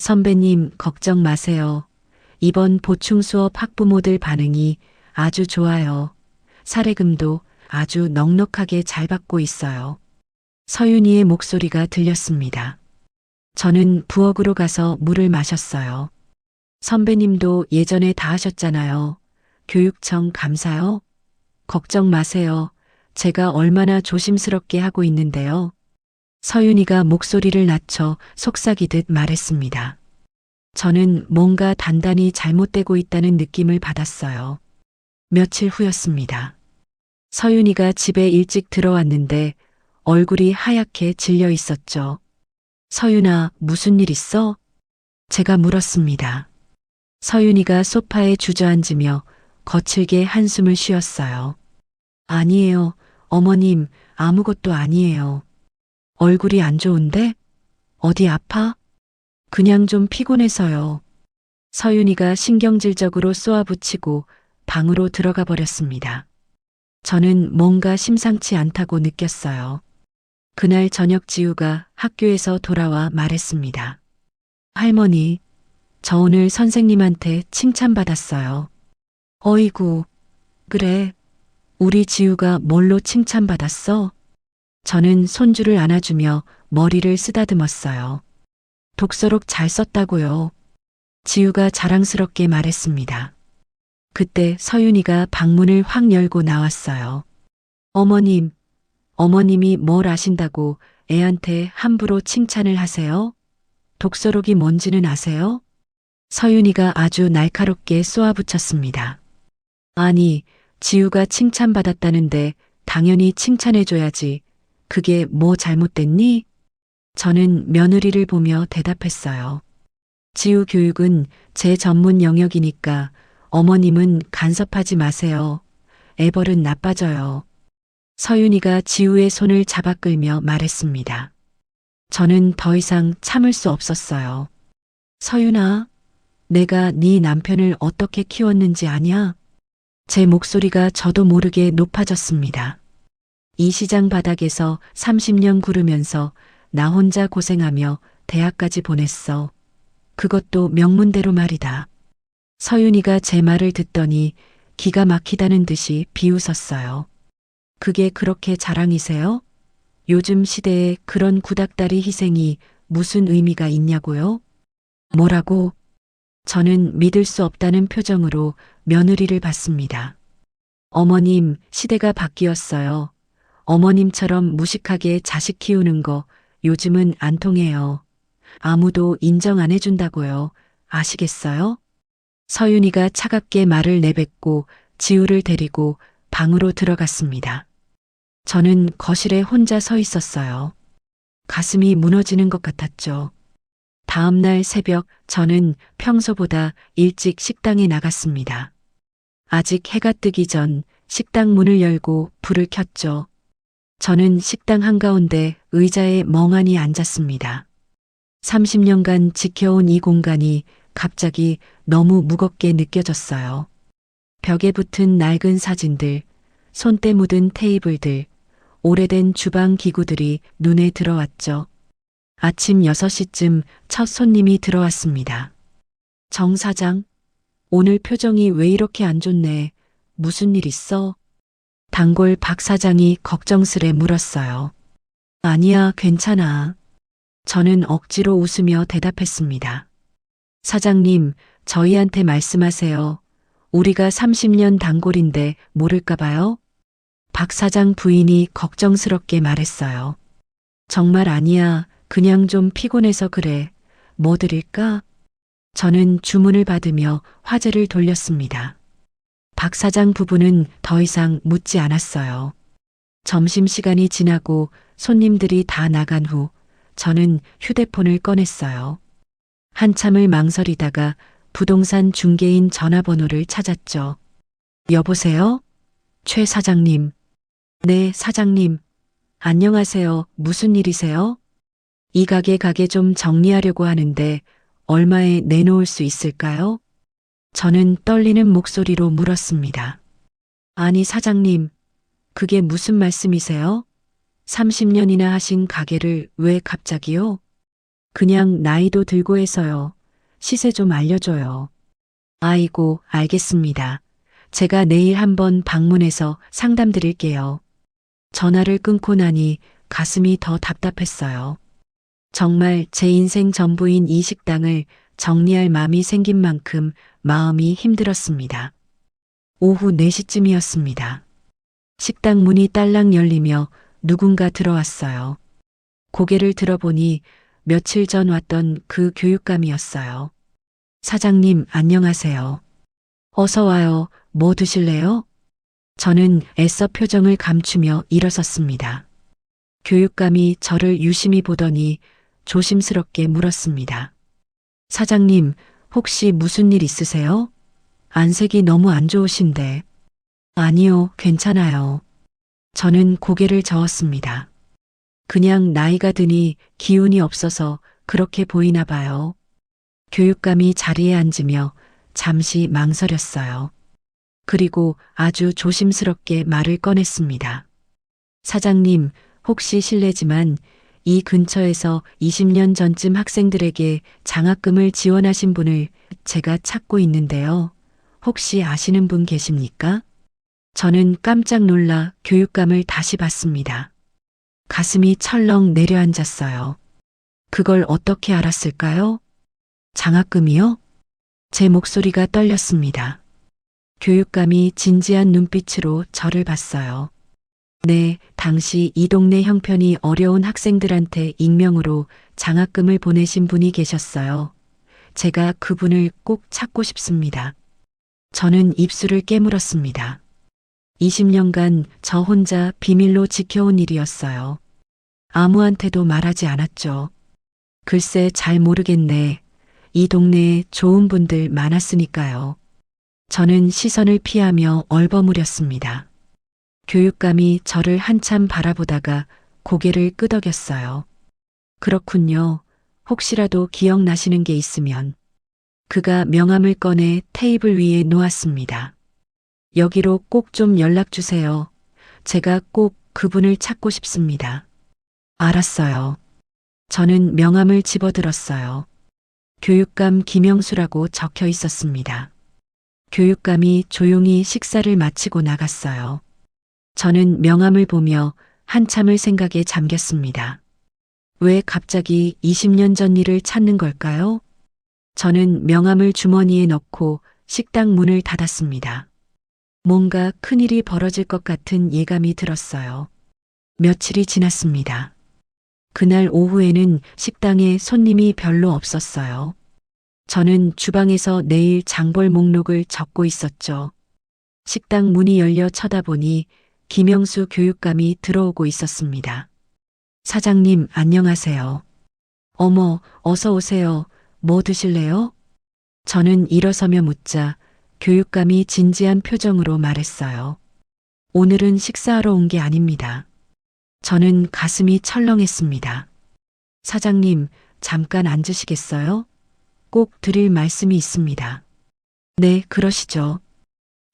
선배님, 걱정 마세요. 이번 보충 수업 학부모들 반응이 아주 좋아요. 사례금도 아주 넉넉하게 잘 받고 있어요. 서윤이의 목소리가 들렸습니다. 저는 부엌으로 가서 물을 마셨어요. 선배님도 예전에 다 하셨잖아요. 교육청 감사요? 걱정 마세요. 제가 얼마나 조심스럽게 하고 있는데요. 서윤이가 목소리를 낮춰 속삭이듯 말했습니다. 저는 뭔가 단단히 잘못되고 있다는 느낌을 받았어요. 며칠 후였습니다. 서윤이가 집에 일찍 들어왔는데 얼굴이 하얗게 질려 있었죠. 서윤아, 무슨 일 있어? 제가 물었습니다. 서윤이가 소파에 주저앉으며 거칠게 한숨을 쉬었어요. 아니에요, 어머님, 아무것도 아니에요. 얼굴이 안 좋은데? 어디 아파? 그냥 좀 피곤해서요. 서윤이가 신경질적으로 쏘아붙이고 방으로 들어가 버렸습니다. 저는 뭔가 심상치 않다고 느꼈어요. 그날 저녁 지우가 학교에서 돌아와 말했습니다. 할머니, 저 오늘 선생님한테 칭찬받았어요. 어이구, 그래. 우리 지우가 뭘로 칭찬받았어? 저는 손주를 안아주며 머리를 쓰다듬었어요. 독서록 잘 썼다고요. 지우가 자랑스럽게 말했습니다. 그때 서윤이가 방문을 확 열고 나왔어요. 어머님, 어머님이 뭘 아신다고 애한테 함부로 칭찬을 하세요? 독서록이 뭔지는 아세요? 서윤이가 아주 날카롭게 쏘아붙였습니다. 아니, 지우가 칭찬받았다는데 당연히 칭찬해줘야지. 그게 뭐 잘못됐니? 저는 며느리를 보며 대답했어요. 지우 교육은 제 전문 영역이니까 어머님은 간섭하지 마세요. 애벌은 나빠져요. 서윤이가 지우의 손을 잡아 끌며 말했습니다. 저는 더 이상 참을 수 없었어요. 서윤아, 내가 네 남편을 어떻게 키웠는지 아냐? 제 목소리가 저도 모르게 높아졌습니다. 이 시장 바닥에서 30년 구르면서 나 혼자 고생하며 대학까지 보냈어. 그것도 명문대로 말이다. 서윤이가 제 말을 듣더니 기가 막히다는 듯이 비웃었어요. 그게 그렇게 자랑이세요? 요즘 시대에 그런 구닥다리 희생이 무슨 의미가 있냐고요? 뭐라고? 저는 믿을 수 없다는 표정으로 며느리를 봤습니다. 어머님, 시대가 바뀌었어요. 어머님처럼 무식하게 자식 키우는 거 요즘은 안 통해요. 아무도 인정 안 해준다고요. 아시겠어요? 서윤이가 차갑게 말을 내뱉고 지우를 데리고 방으로 들어갔습니다. 저는 거실에 혼자 서 있었어요. 가슴이 무너지는 것 같았죠. 다음 날 새벽 저는 평소보다 일찍 식당에 나갔습니다. 아직 해가 뜨기 전 식당 문을 열고 불을 켰죠. 저는 식당 한가운데 의자에 멍하니 앉았습니다. 30년간 지켜온 이 공간이 갑자기 너무 무겁게 느껴졌어요. 벽에 붙은 낡은 사진들, 손때 묻은 테이블들, 오래된 주방 기구들이 눈에 들어왔죠. 아침 6시쯤 첫 손님이 들어왔습니다. 정 사장, 오늘 표정이 왜 이렇게 안 좋네. 무슨 일 있어? 단골 박 사장이 걱정스레 물었어요. 아니야, 괜찮아. 저는 억지로 웃으며 대답했습니다. 사장님, 저희한테 말씀하세요. 우리가 30년 단골인데 모를까 봐요? 박 사장 부인이 걱정스럽게 말했어요. 정말 아니야. 그냥 좀 피곤해서 그래. 뭐 드릴까? 저는 주문을 받으며 화제를 돌렸습니다. 박 사장 부부는 더 이상 묻지 않았어요. 점심시간이 지나고 손님들이 다 나간 후 저는 휴대폰을 꺼냈어요. 한참을 망설이다가 부동산 중개인 전화번호를 찾았죠. 여보세요? 최 사장님. 네, 사장님. 안녕하세요. 무슨 일이세요? 이 가게 좀 정리하려고 하는데 얼마에 내놓을 수 있을까요? 저는 떨리는 목소리로 물었습니다. 아니, 사장님. 그게 무슨 말씀이세요? 30년이나 하신 가게를 왜 갑자기요? 그냥 나이도 들고 해서요. 시세 좀 알려줘요. 아이고, 알겠습니다. 제가 내일 한번 방문해서 상담 드릴게요. 전화를 끊고 나니 가슴이 더 답답했어요. 정말 제 인생 전부인 이 식당을 정리할 마음이 생긴 만큼 마음이 힘들었습니다. 오후 4시쯤이었습니다. 식당 문이 딸랑 열리며 누군가 들어왔어요. 고개를 들어보니 며칠 전 왔던 그 교육감이었어요. 사장님, 안녕하세요. 어서 와요. 뭐 드실래요? 저는 애써 표정을 감추며 일어섰습니다. 교육감이 저를 유심히 보더니 조심스럽게 물었습니다. 사장님, 혹시 무슨 일 있으세요? 안색이 너무 안 좋으신데. 아니요, 괜찮아요. 저는 고개를 저었습니다. 그냥 나이가 드니 기운이 없어서 그렇게 보이나 봐요. 교육감이 자리에 앉으며 잠시 망설였어요. 그리고 아주 조심스럽게 말을 꺼냈습니다. 사장님, 혹시 실례지만 이 근처에서 20년 전쯤 학생들에게 장학금을 지원하신 분을 제가 찾고 있는데요. 혹시 아시는 분 계십니까? 저는 깜짝 놀라 교육감을 다시 봤습니다. 가슴이 철렁 내려앉았어요. 그걸 어떻게 알았을까요? 장학금이요? 제 목소리가 떨렸습니다. 교육감이 진지한 눈빛으로 저를 봤어요. 네, 당시 이 동네 형편이 어려운 학생들한테 익명으로 장학금을 보내신 분이 계셨어요. 제가 그분을 꼭 찾고 싶습니다. 저는 입술을 깨물었습니다. 20년간 저 혼자 비밀로 지켜온 일이었어요. 아무한테도 말하지 않았죠. 글쎄 잘 모르겠네. 이 동네에 좋은 분들 많았으니까요. 저는 시선을 피하며 얼버무렸습니다. 교육감이 저를 한참 바라보다가 고개를 끄덕였어요. 그렇군요. 혹시라도 기억나시는 게 있으면. 그가 명함을 꺼내 테이블 위에 놓았습니다. 여기로 꼭 좀 연락 주세요. 제가 꼭 그분을 찾고 싶습니다. 알았어요. 저는 명함을 집어들었어요. 교육감 김영수라고 적혀 있었습니다. 교육감이 조용히 식사를 마치고 나갔어요. 저는 명함을 보며 한참을 생각에 잠겼습니다. 왜 갑자기 20년 전 일을 찾는 걸까요? 저는 명함을 주머니에 넣고 식당 문을 닫았습니다. 뭔가 큰일이 벌어질 것 같은 예감이 들었어요. 며칠이 지났습니다. 그날 오후에는 식당에 손님이 별로 없었어요. 저는 주방에서 내일 장볼 목록을 적고 있었죠. 식당 문이 열려 쳐다보니 김영수 교육감이 들어오고 있었습니다. 사장님, 안녕하세요. 어머, 어서 오세요. 뭐 드실래요? 저는 일어서며 묻자 교육감이 진지한 표정으로 말했어요. 오늘은 식사하러 온 게 아닙니다. 저는 가슴이 철렁했습니다. 사장님, 잠깐 앉으시겠어요? 꼭 드릴 말씀이 있습니다. 네, 그러시죠.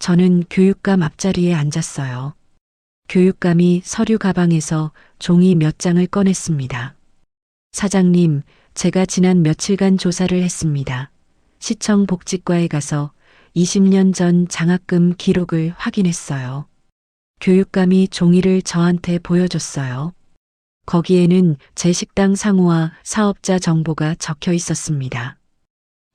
저는 교육감 앞자리에 앉았어요. 교육감이 서류 가방에서 종이 몇 장을 꺼냈습니다. 사장님, 제가 지난 며칠간 조사를 했습니다. 시청 복지과에 가서 20년 전 장학금 기록을 확인했어요. 교육감이 종이를 저한테 보여줬어요. 거기에는 제 식당 상호와 사업자 정보가 적혀 있었습니다.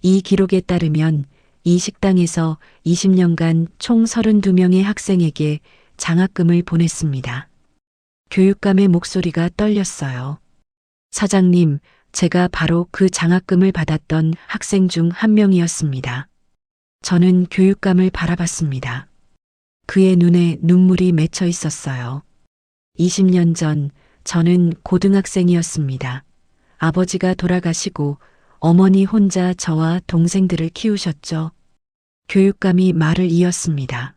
이 기록에 따르면 이 식당에서 20년간 총 32명의 학생에게 장학금을 보냈습니다. 교육감의 목소리가 떨렸어요. 사장님, 제가 바로 그 장학금을 받았던 학생 중 한 명이었습니다. 저는 교육감을 바라봤습니다. 그의 눈에 눈물이 맺혀 있었어요. 20년 전 저는 고등학생이었습니다. 아버지가 돌아가시고 어머니 혼자 저와 동생들을 키우셨죠. 교육감이 말을 이었습니다.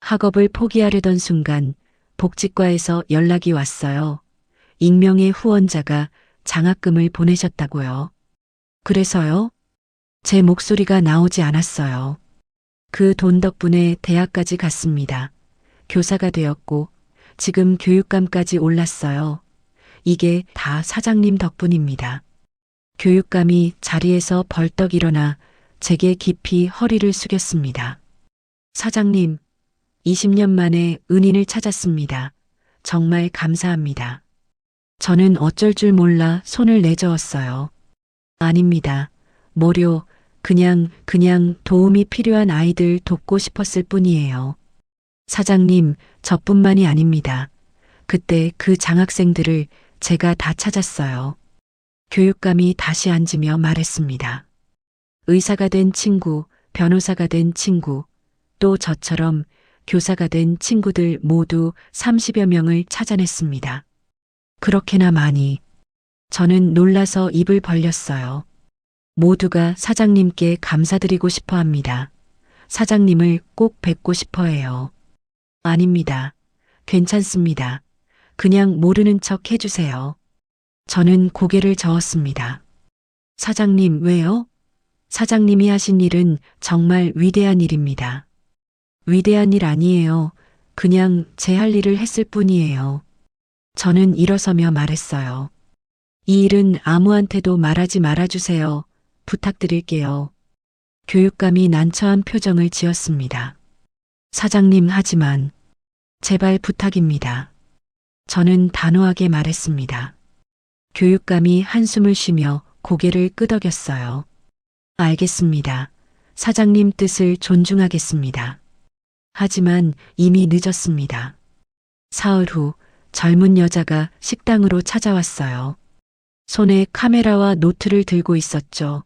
학업을 포기하려던 순간 복지과에서 연락이 왔어요. 익명의 후원자가 장학금을 보내셨다고요. 그래서요? 제 목소리가 나오지 않았어요. 그 돈 덕분에 대학까지 갔습니다. 교사가 되었고 지금 교육감까지 올랐어요. 이게 다 사장님 덕분입니다. 교육감이 자리에서 벌떡 일어나 제게 깊이 허리를 숙였습니다. 사장님, 20년 만에 은인을 찾았습니다. 정말 감사합니다. 저는 어쩔 줄 몰라 손을 내저었어요. 아닙니다. 뭐려, 그냥 도움이 필요한 아이들 돕고 싶었을 뿐이에요. 사장님, 저뿐만이 아닙니다. 그때 그 장학생들을 제가 다 찾았어요. 교육감이 다시 앉으며 말했습니다. 의사가 된 친구, 변호사가 된 친구, 또 저처럼 교사가 된 친구들 모두 30여 명을 찾아냈습니다. 그렇게나 많이. 저는 놀라서 입을 벌렸어요. 모두가 사장님께 감사드리고 싶어 합니다. 사장님을 꼭 뵙고 싶어 해요. 아닙니다. 괜찮습니다. 그냥 모르는 척 해주세요. 저는 고개를 저었습니다. 사장님, 왜요? 사장님이 하신 일은 정말 위대한 일입니다. 위대한 일 아니에요. 그냥 제 할 일을 했을 뿐이에요. 저는 일어서며 말했어요. 이 일은 아무한테도 말하지 말아주세요. 부탁드릴게요. 교육감이 난처한 표정을 지었습니다. 사장님, 하지만 제발 부탁입니다. 저는 단호하게 말했습니다. 교육감이 한숨을 쉬며 고개를 끄덕였어요. 알겠습니다. 사장님 뜻을 존중하겠습니다. 하지만 이미 늦었습니다. 사흘 후 젊은 여자가 식당으로 찾아왔어요. 손에 카메라와 노트를 들고 있었죠.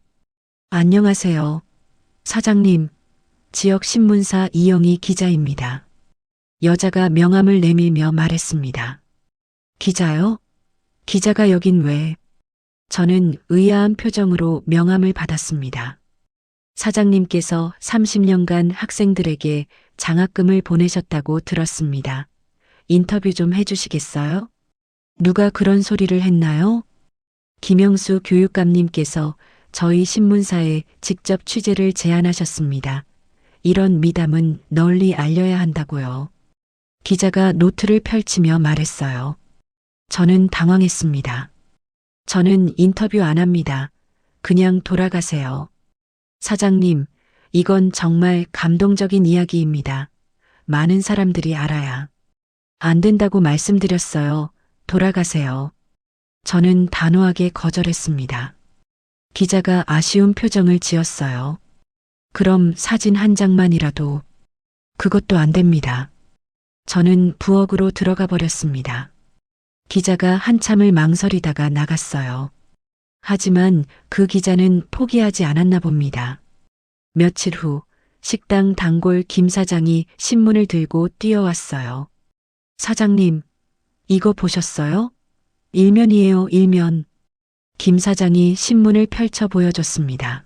안녕하세요. 사장님, 지역 신문사 이영희 기자입니다. 여자가 명함을 내밀며 말했습니다. 기자요? 기자가 여긴 왜? 저는 의아한 표정으로 명함을 받았습니다. 사장님께서 30년간 학생들에게 장학금을 보내셨다고 들었습니다. 인터뷰 좀 해주시겠어요? 누가 그런 소리를 했나요? 김영수 교육감님께서 저희 신문사에 직접 취재를 제안하셨습니다. 이런 미담은 널리 알려야 한다고요. 기자가 노트를 펼치며 말했어요. 저는 당황했습니다. 저는 인터뷰 안 합니다. 그냥 돌아가세요. 사장님, 이건 정말 감동적인 이야기입니다. 많은 사람들이 알아야. 안 된다고 말씀드렸어요. 돌아가세요. 저는 단호하게 거절했습니다. 기자가 아쉬운 표정을 지었어요. 그럼 사진 한 장만이라도. 그것도 안 됩니다. 저는 부엌으로 들어가 버렸습니다. 기자가 한참을 망설이다가 나갔어요. 하지만 그 기자는 포기하지 않았나 봅니다. 며칠 후 식당 단골 김 사장이 신문을 들고 뛰어왔어요. 사장님, 이거 보셨어요? 일면이에요, 일면. 김 사장이 신문을 펼쳐 보여줬습니다.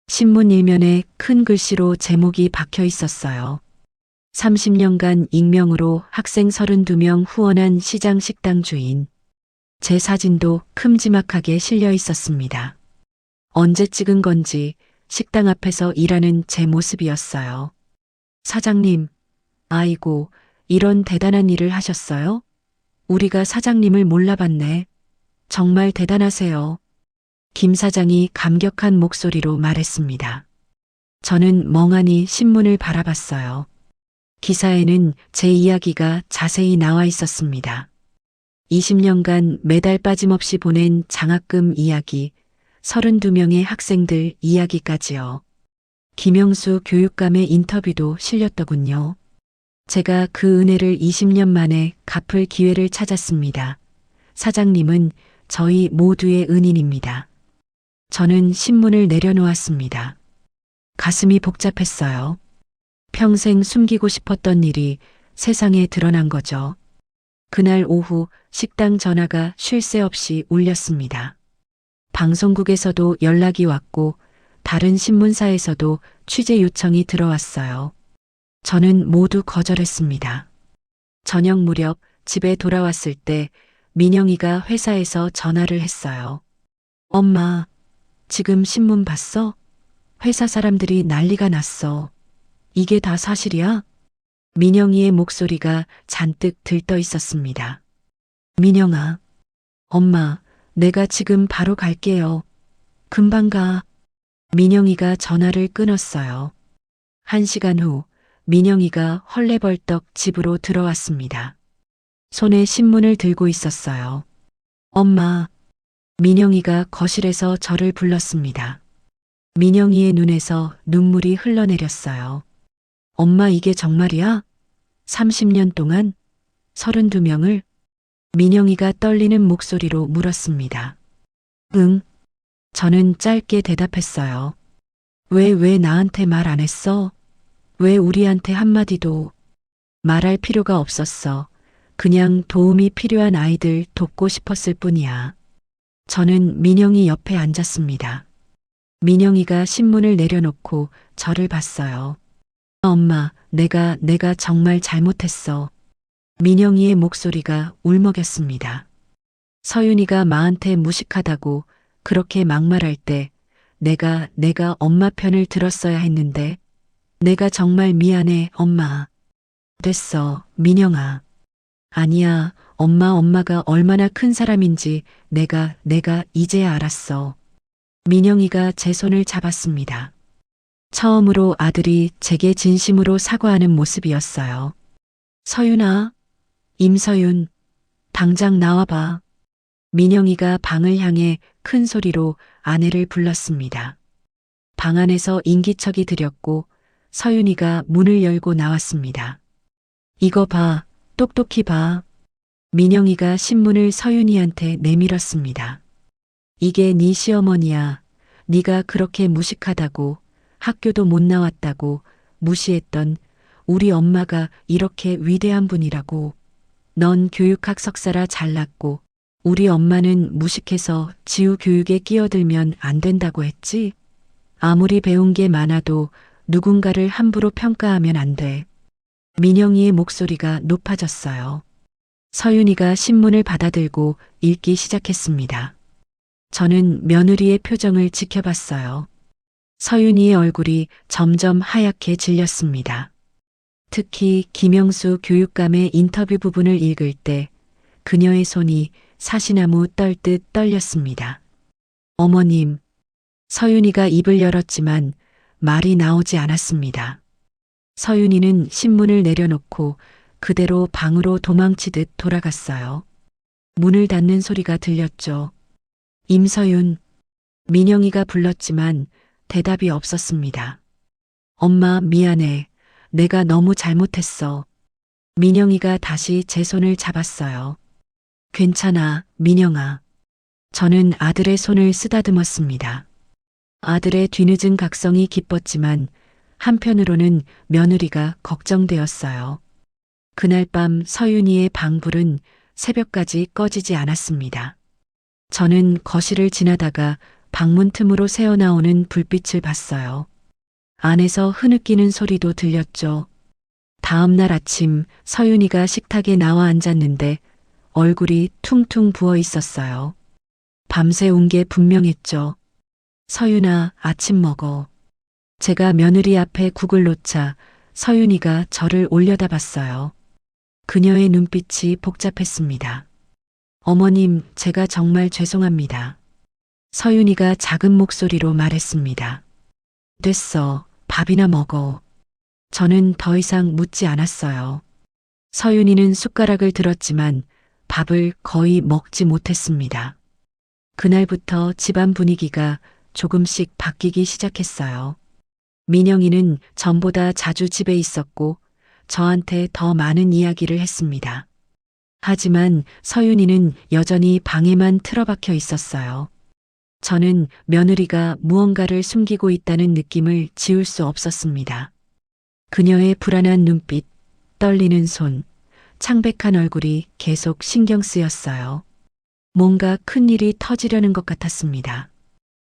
신문 일면에 큰 글씨로 제목이 박혀 있었어요. 30년간 익명으로 학생 32명 후원한 시장 식당 주인. 제 사진도 큼지막하게 실려 있었습니다. 언제 찍은 건지 식당 앞에서 일하는 제 모습이었어요. 사장님, 아이고, 이런 대단한 일을 하셨어요? 우리가 사장님을 몰라봤네. 정말 대단하세요. 김 사장이 감격한 목소리로 말했습니다. 저는 멍하니 신문을 바라봤어요. 기사에는 제 이야기가 자세히 나와 있었습니다. 20년간 매달 빠짐없이 보낸 장학금 이야기, 32명의 학생들 이야기까지요. 김영수 교육감의 인터뷰도 실렸더군요. 제가 그 은혜를 20년 만에 갚을 기회를 찾았습니다. 사장님은 저희 모두의 은인입니다. 저는 신문을 내려놓았습니다. 가슴이 복잡했어요. 평생 숨기고 싶었던 일이 세상에 드러난 거죠. 그날 오후 식당 전화가 쉴 새 없이 울렸습니다. 방송국에서도 연락이 왔고 다른 신문사에서도 취재 요청이 들어왔어요. 저는 모두 거절했습니다. 저녁 무렵 집에 돌아왔을 때 민영이가 회사에서 전화를 했어요. 엄마, 지금 신문 봤어? 회사 사람들이 난리가 났어. 이게 다 사실이야? 민영이의 목소리가 잔뜩 들떠 있었습니다. 민영아, 엄마, 내가 지금 바로 갈게요. 금방 가. 민영이가 전화를 끊었어요. 1시간 후 민영이가 헐레벌떡 집으로 들어왔습니다. 손에 신문을 들고 있었어요. 엄마. 민영이가 거실에서 저를 불렀습니다. 민영이의 눈에서 눈물이 흘러내렸어요. 엄마, 이게 정말이야? 30년 동안 32명을? 민영이가 떨리는 목소리로 물었습니다. 응. 저는 짧게 대답했어요. 왜 나한테 말 안 했어? 왜 우리한테 한마디도? 말할 필요가 없었어. 그냥 도움이 필요한 아이들 돕고 싶었을 뿐이야. 저는 민영이 옆에 앉았습니다. 민영이가 신문을 내려놓고 저를 봤어요. 엄마, 내가 정말 잘못했어. 민영이의 목소리가 울먹였습니다. 서윤이가 마한테 무식하다고 그렇게 막말할 때 내가 엄마 편을 들었어야 했는데 내가 정말 미안해, 엄마. 됐어, 민영아. 아니야, 엄마가 얼마나 큰 사람인지 내가 이제야 알았어. 민영이가 제 손을 잡았습니다. 처음으로 아들이 제게 진심으로 사과하는 모습이었어요. 서윤아, 임서윤, 당장 나와봐. 민영이가 방을 향해 큰 소리로 아내를 불렀습니다. 방 안에서 인기척이 들렸고 서윤이가 문을 열고 나왔습니다. 이거 봐, 똑똑히 봐. 민영이가 신문을 서윤이한테 내밀었습니다. 이게 네 시어머니야. 네가 그렇게 무식하다고, 학교도 못 나왔다고 무시했던 우리 엄마가 이렇게 위대한 분이라고. 넌 교육학 석사라 잘났고 우리 엄마는 무식해서 지우 교육에 끼어들면 안 된다고 했지? 아무리 배운 게 많아도 누군가를 함부로 평가하면 안 돼. 민영이의 목소리가 높아졌어요. 서윤이가 신문을 받아들고 읽기 시작했습니다. 저는 며느리의 표정을 지켜봤어요. 서윤이의 얼굴이 점점 하얗게 질렸습니다. 특히 김영수 교육감의 인터뷰 부분을 읽을 때 그녀의 손이 사시나무 떨듯 떨렸습니다. 어머님, 서윤이가 입을 열었지만 말이 나오지 않았습니다. 서윤이는 신문을 내려놓고 그대로 방으로 도망치듯 돌아갔어요. 문을 닫는 소리가 들렸죠. 임서윤, 민영이가 불렀지만 대답이 없었습니다. 엄마, 미안해. 내가 너무 잘못했어. 민영이가 다시 제 손을 잡았어요. 괜찮아, 민영아. 저는 아들의 손을 쓰다듬었습니다. 아들의 뒤늦은 각성이 기뻤지만 한편으로는 며느리가 걱정되었어요. 그날 밤 서윤이의 방불은 새벽까지 꺼지지 않았습니다. 저는 거실을 지나다가 방문 틈으로 새어나오는 불빛을 봤어요. 안에서 흐느끼는 소리도 들렸죠. 다음 날 아침 서윤이가 식탁에 나와 앉았는데 얼굴이 퉁퉁 부어 있었어요. 밤새 운 게 분명했죠. 서윤아, 아침 먹어. 제가 며느리 앞에 국을 놓자 서윤이가 저를 올려다봤어요. 그녀의 눈빛이 복잡했습니다. 어머님, 제가 정말 죄송합니다. 서윤이가 작은 목소리로 말했습니다. 됐어, 밥이나 먹어. 저는 더 이상 묻지 않았어요. 서윤이는 숟가락을 들었지만 밥을 거의 먹지 못했습니다. 그날부터 집안 분위기가 조금씩 바뀌기 시작했어요. 민영이는 전보다 자주 집에 있었고 저한테 더 많은 이야기를 했습니다. 하지만 서윤이는 여전히 방에만 틀어박혀 있었어요. 저는 며느리가 무언가를 숨기고 있다는 느낌을 지울 수 없었습니다. 그녀의 불안한 눈빛, 떨리는 손, 창백한 얼굴이 계속 신경 쓰였어요. 뭔가 큰일이 터지려는 것 같았습니다.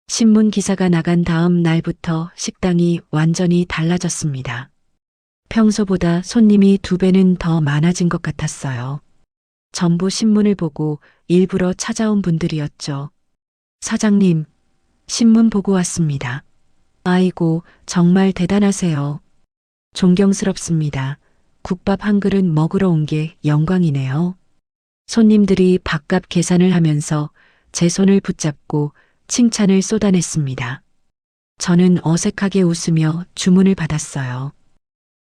신문 기사가 나간 다음 날부터 식당이 완전히 달라졌습니다. 평소보다 손님이 2배는 더 많아진 것 같았어요. 전부 신문을 보고 일부러 찾아온 분들이었죠. 사장님, 신문 보고 왔습니다. 아이고, 정말 대단하세요. 존경스럽습니다. 국밥 한 그릇 먹으러 온 게 영광이네요. 손님들이 밥값 계산을 하면서 제 손을 붙잡고 칭찬을 쏟아냈습니다. 저는 어색하게 웃으며 주문을 받았어요.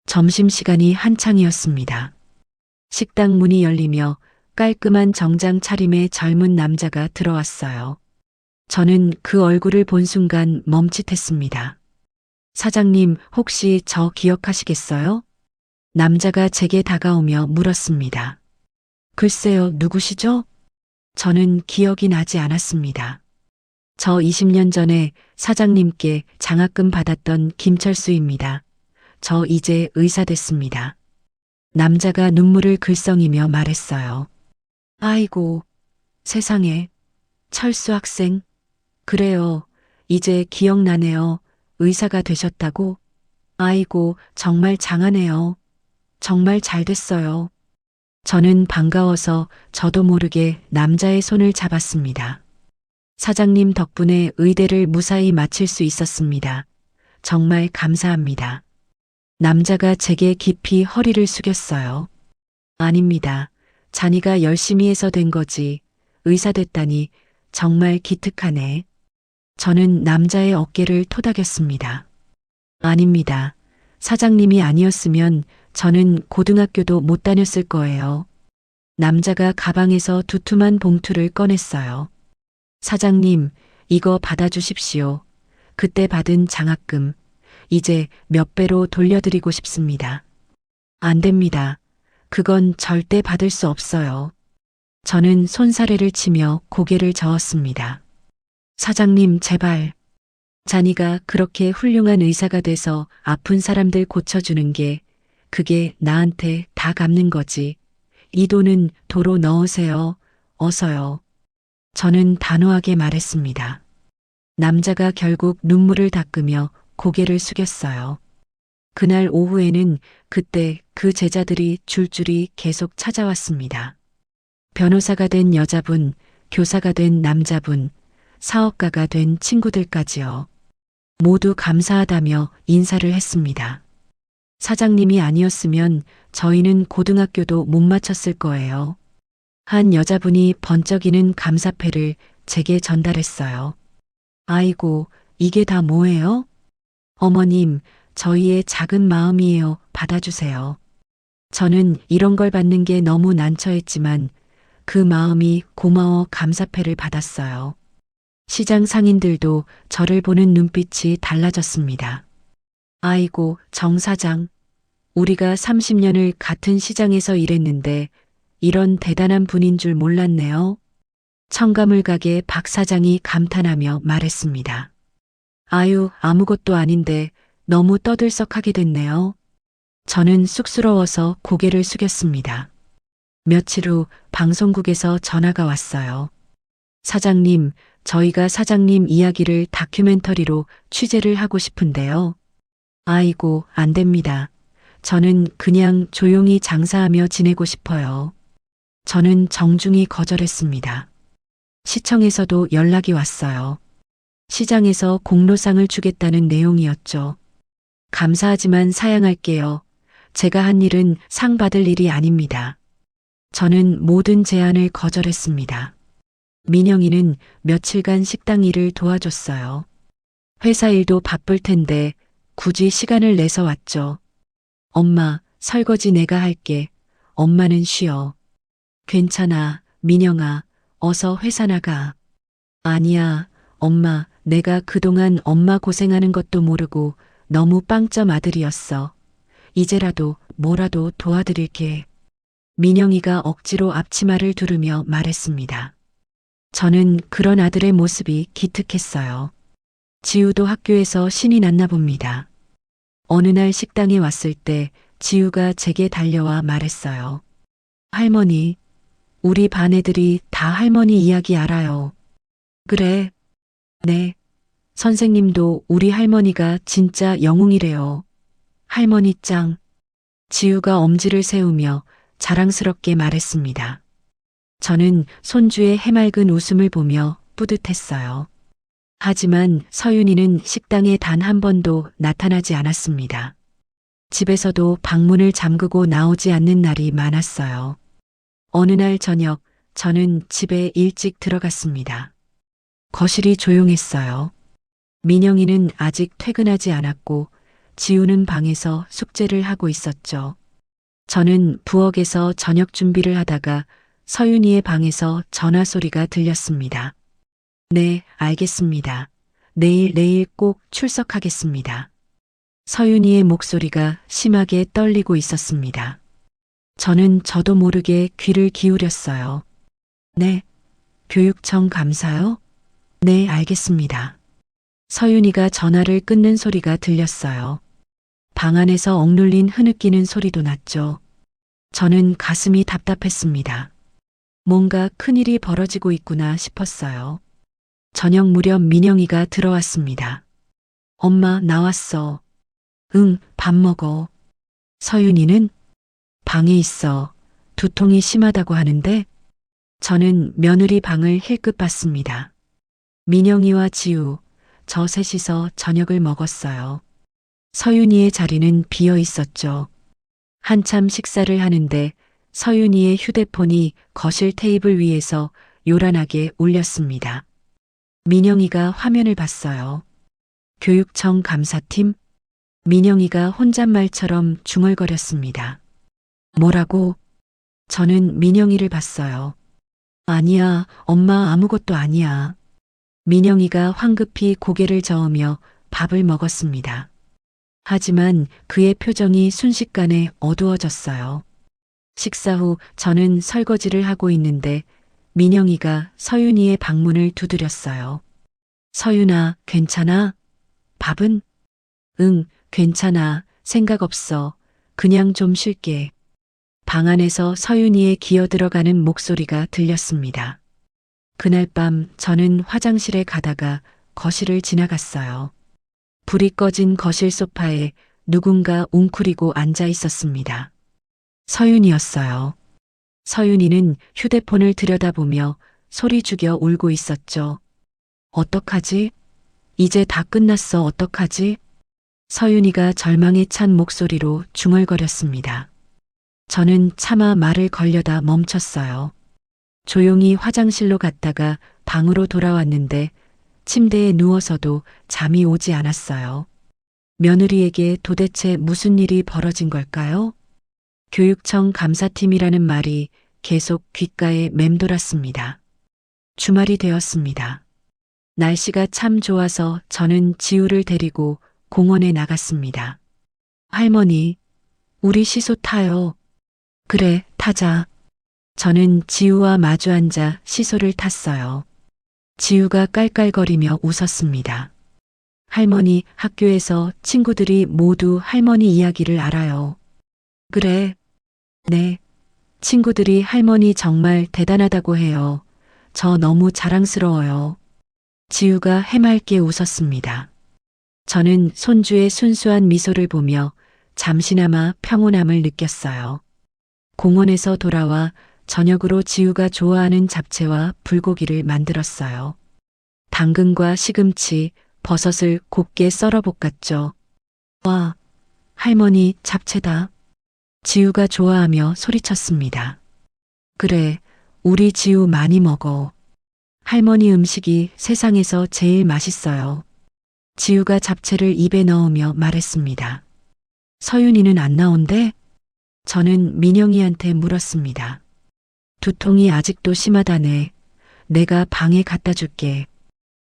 점심시간이 한창이었습니다. 식당 문이 열리며 깔끔한 정장 차림의 젊은 남자가 들어왔어요. 저는 그 얼굴을 본 순간 멈칫했습니다. 사장님, 혹시 저 기억하시겠어요? 남자가 제게 다가오며 물었습니다. 글쎄요, 누구시죠? 저는 기억이 나지 않았습니다. 저 20년 전에 사장님께 장학금 받았던 김철수입니다. 저 이제 의사 됐습니다. 남자가 눈물을 글썽이며 말했어요. 아이고, 세상에, 철수 학생. 그래요, 이제 기억나네요. 의사가 되셨다고? 아이고, 정말 장하네요. 정말 잘 됐어요. 저는 반가워서 저도 모르게 남자의 손을 잡았습니다. 사장님 덕분에 의대를 무사히 마칠 수 있었습니다. 정말 감사합니다. 남자가 제게 깊이 허리를 숙였어요. 아닙니다. 자니가 열심히 해서 된 거지. 의사 됐다니 정말 기특하네. 저는 남자의 어깨를 토닥였습니다. 아닙니다. 사장님이 아니었으면 저는 고등학교도 못 다녔을 거예요. 남자가 가방에서 두툼한 봉투를 꺼냈어요. 사장님, 이거 받아주십시오. 그때 받은 장학금, 이제 몇 배로 돌려드리고 싶습니다. 안 됩니다. 그건 절대 받을 수 없어요. 저는 손사래를 치며 고개를 저었습니다. 사장님, 제발. 자니가 그렇게 훌륭한 의사가 돼서 아픈 사람들 고쳐주는 게 그게 나한테 다 갚는 거지. 이 돈은 도로 넣으세요. 어서요. 저는 단호하게 말했습니다. 남자가 결국 눈물을 닦으며 고개를 숙였어요. 그날 오후에는 그때 그 제자들이 줄줄이 계속 찾아왔습니다. 변호사가 된 여자분, 교사가 된 남자분, 사업가가 된 친구들까지요. 모두 감사하다며 인사를 했습니다. 사장님이 아니었으면 저희는 고등학교도 못 마쳤을 거예요. 한 여자분이 번쩍이는 감사패를 제게 전달했어요. 아이고, 이게 다 뭐예요? 어머님, 저희의 작은 마음이에요. 받아주세요. 저는 이런 걸 받는 게 너무 난처했지만 그 마음이 고마워 감사패를 받았어요. 시장 상인들도 저를 보는 눈빛이 달라졌습니다. 아이고, 정 사장. 우리가 30년을 같은 시장에서 일했는데 이런 대단한 분인 줄 몰랐네요. 첨가물 가게 박 사장이 감탄하며 말했습니다. 아유, 아무것도 아닌데 너무 떠들썩하게 됐네요. 저는 쑥스러워서 고개를 숙였습니다. 며칠 후 방송국에서 전화가 왔어요. 사장님, 저희가 사장님 이야기를 다큐멘터리로 취재를 하고 싶은데요. 아이고, 안 됩니다. 저는 그냥 조용히 장사하며 지내고 싶어요. 저는 정중히 거절했습니다. 시청에서도 연락이 왔어요. 시장에서 공로상을 주겠다는 내용이었죠. 감사하지만 사양할게요. 제가 한 일은 상 받을 일이 아닙니다. 저는 모든 제안을 거절했습니다. 민영이는 며칠간 식당 일을 도와줬어요. 회사 일도 바쁠 텐데 굳이 시간을 내서 왔죠. 엄마, 설거지 내가 할게. 엄마는 쉬어. 괜찮아, 민영아. 어서 회사 나가. 아니야, 엄마. 내가 그동안 엄마 고생하는 것도 모르고 너무 빵점 아들이었어. 이제라도 뭐라도 도와드릴게. 민영이가 억지로 앞치마를 두르며 말했습니다. 저는 그런 아들의 모습이 기특했어요. 지우도 학교에서 신이 났나 봅니다. 어느 날 식당에 왔을 때 지우가 제게 달려와 말했어요. 할머니, 우리 반 애들이 다 할머니 이야기 알아요. 그래? 네. 선생님도 우리 할머니가 진짜 영웅이래요. 할머니 짱. 지우가 엄지를 세우며 자랑스럽게 말했습니다. 저는 손주의 해맑은 웃음을 보며 뿌듯했어요. 하지만 서윤이는 식당에 단 한 번도 나타나지 않았습니다. 집에서도 방문을 잠그고 나오지 않는 날이 많았어요. 어느 날 저녁, 저는 집에 일찍 들어갔습니다. 거실이 조용했어요. 민영이는 아직 퇴근하지 않았고 지우는 방에서 숙제를 하고 있었죠. 저는 부엌에서 저녁 준비를 하다가 서윤이의 방에서 전화 소리가 들렸습니다. 네, 알겠습니다. 내일 꼭 출석하겠습니다. 서윤이의 목소리가 심하게 떨리고 있었습니다. 저도 모르게 귀를 기울였어요. 네, 교육청 감사요? 네, 알겠습니다. 서윤이가 전화를 끊는 소리가 들렸어요. 방 안에서 억눌린 흐느끼는 소리도 났죠. 저는 가슴이 답답했습니다. 뭔가 큰일이 벌어지고 있구나 싶었어요. 저녁 무렵 민영이가 들어왔습니다. 엄마, 나왔어. 응, 밥 먹어. 서윤이는? 방에 있어. 두통이 심하다고 하는데? 저는 며느리 방을 힐끗 봤습니다. 민영이와 지우, 저 셋이서 저녁을 먹었어요. 서윤이의 자리는 비어 있었죠. 한참 식사를 하는데 서윤이의 휴대폰이 거실 테이블 위에서 요란하게 울렸습니다. 민영이가 화면을 봤어요. 교육청 감사팀? 민영이가 혼잣말처럼 중얼거렸습니다. 뭐라고? 저는 민영이를 봤어요. 아니야, 엄마 아무것도 아니야. 민영이가 황급히 고개를 저으며 밥을 먹었습니다. 하지만 그의 표정이 순식간에 어두워졌어요. 식사 후 저는 설거지를 하고 있는데 민영이가 서윤이의 방문을 두드렸어요. 서윤아, 괜찮아? 밥은? 응, 괜찮아. 생각 없어. 그냥 좀 쉴게. 방 안에서 서윤이의 기어들어가는 목소리가 들렸습니다. 그날 밤 저는 화장실에 가다가 거실을 지나갔어요. 불이 꺼진 거실 소파에 누군가 웅크리고 앉아 있었습니다. 서윤이였어요. 서윤이는 휴대폰을 들여다보며 소리 죽여 울고 있었죠. 어떡하지? 이제 다 끝났어. 어떡하지? 서윤이가 절망에 찬 목소리로 중얼거렸습니다. 저는 차마 말을 걸려다 멈췄어요. 조용히 화장실로 갔다가 방으로 돌아왔는데 침대에 누워서도 잠이 오지 않았어요. 며느리에게 도대체 무슨 일이 벌어진 걸까요? 교육청 감사팀이라는 말이 계속 귓가에 맴돌았습니다. 주말이 되었습니다. 날씨가 참 좋아서 저는 지우를 데리고 공원에 나갔습니다. 할머니, 우리 시소 타요. 그래, 타자. 저는 지우와 마주 앉아 시소를 탔어요. 지우가 깔깔거리며 웃었습니다. 할머니, 학교에서 친구들이 모두 할머니 이야기를 알아요. 그래. 네. 친구들이 할머니 정말 대단하다고 해요. 저 너무 자랑스러워요. 지우가 해맑게 웃었습니다. 저는 손주의 순수한 미소를 보며 잠시나마 평온함을 느꼈어요. 공원에서 돌아와 저녁으로 지우가 좋아하는 잡채와 불고기를 만들었어요. 당근과 시금치, 버섯을 곱게 썰어 볶았죠. 와, 할머니 잡채다. 지우가 좋아하며 소리쳤습니다. 그래, 우리 지우 많이 먹어. 할머니 음식이 세상에서 제일 맛있어요. 지우가 잡채를 입에 넣으며 말했습니다. 서윤이는 안 나온대? 저는 민영이한테 물었습니다. 두통이 아직도 심하다네. 내가 방에 갖다 줄게.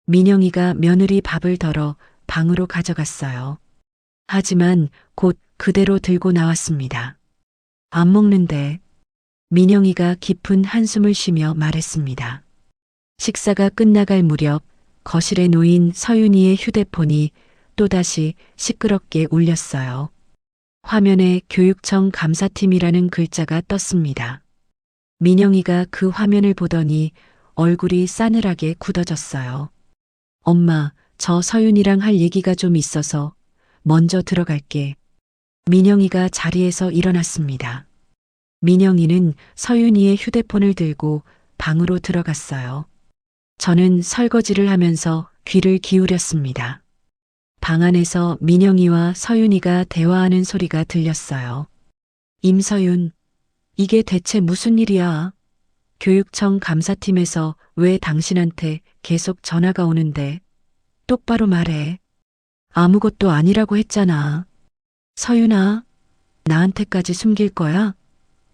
민영이가 며느리 밥을 덜어 방으로 가져갔어요. 하지만 곧 그대로 들고 나왔습니다. 안 먹는데. 민영이가 깊은 한숨을 쉬며 말했습니다. 식사가 끝나갈 무렵 거실에 놓인 서윤이의 휴대폰이 또다시 시끄럽게 울렸어요. 화면에 교육청 감사팀이라는 글자가 떴습니다. 민영이가 그 화면을 보더니 얼굴이 싸늘하게 굳어졌어요. 엄마, 저 서윤이랑 할 얘기가 좀 있어서 먼저 들어갈게. 민영이가 자리에서 일어났습니다. 민영이는 서윤이의 휴대폰을 들고 방으로 들어갔어요. 저는 설거지를 하면서 귀를 기울였습니다. 방 안에서 민영이와 서윤이가 대화하는 소리가 들렸어요. 임서윤, 이게 대체 무슨 일이야? 교육청 감사팀에서 왜 당신한테 계속 전화가 오는데? 똑바로 말해. 아무것도 아니라고 했잖아. 서윤아, 나한테까지 숨길 거야?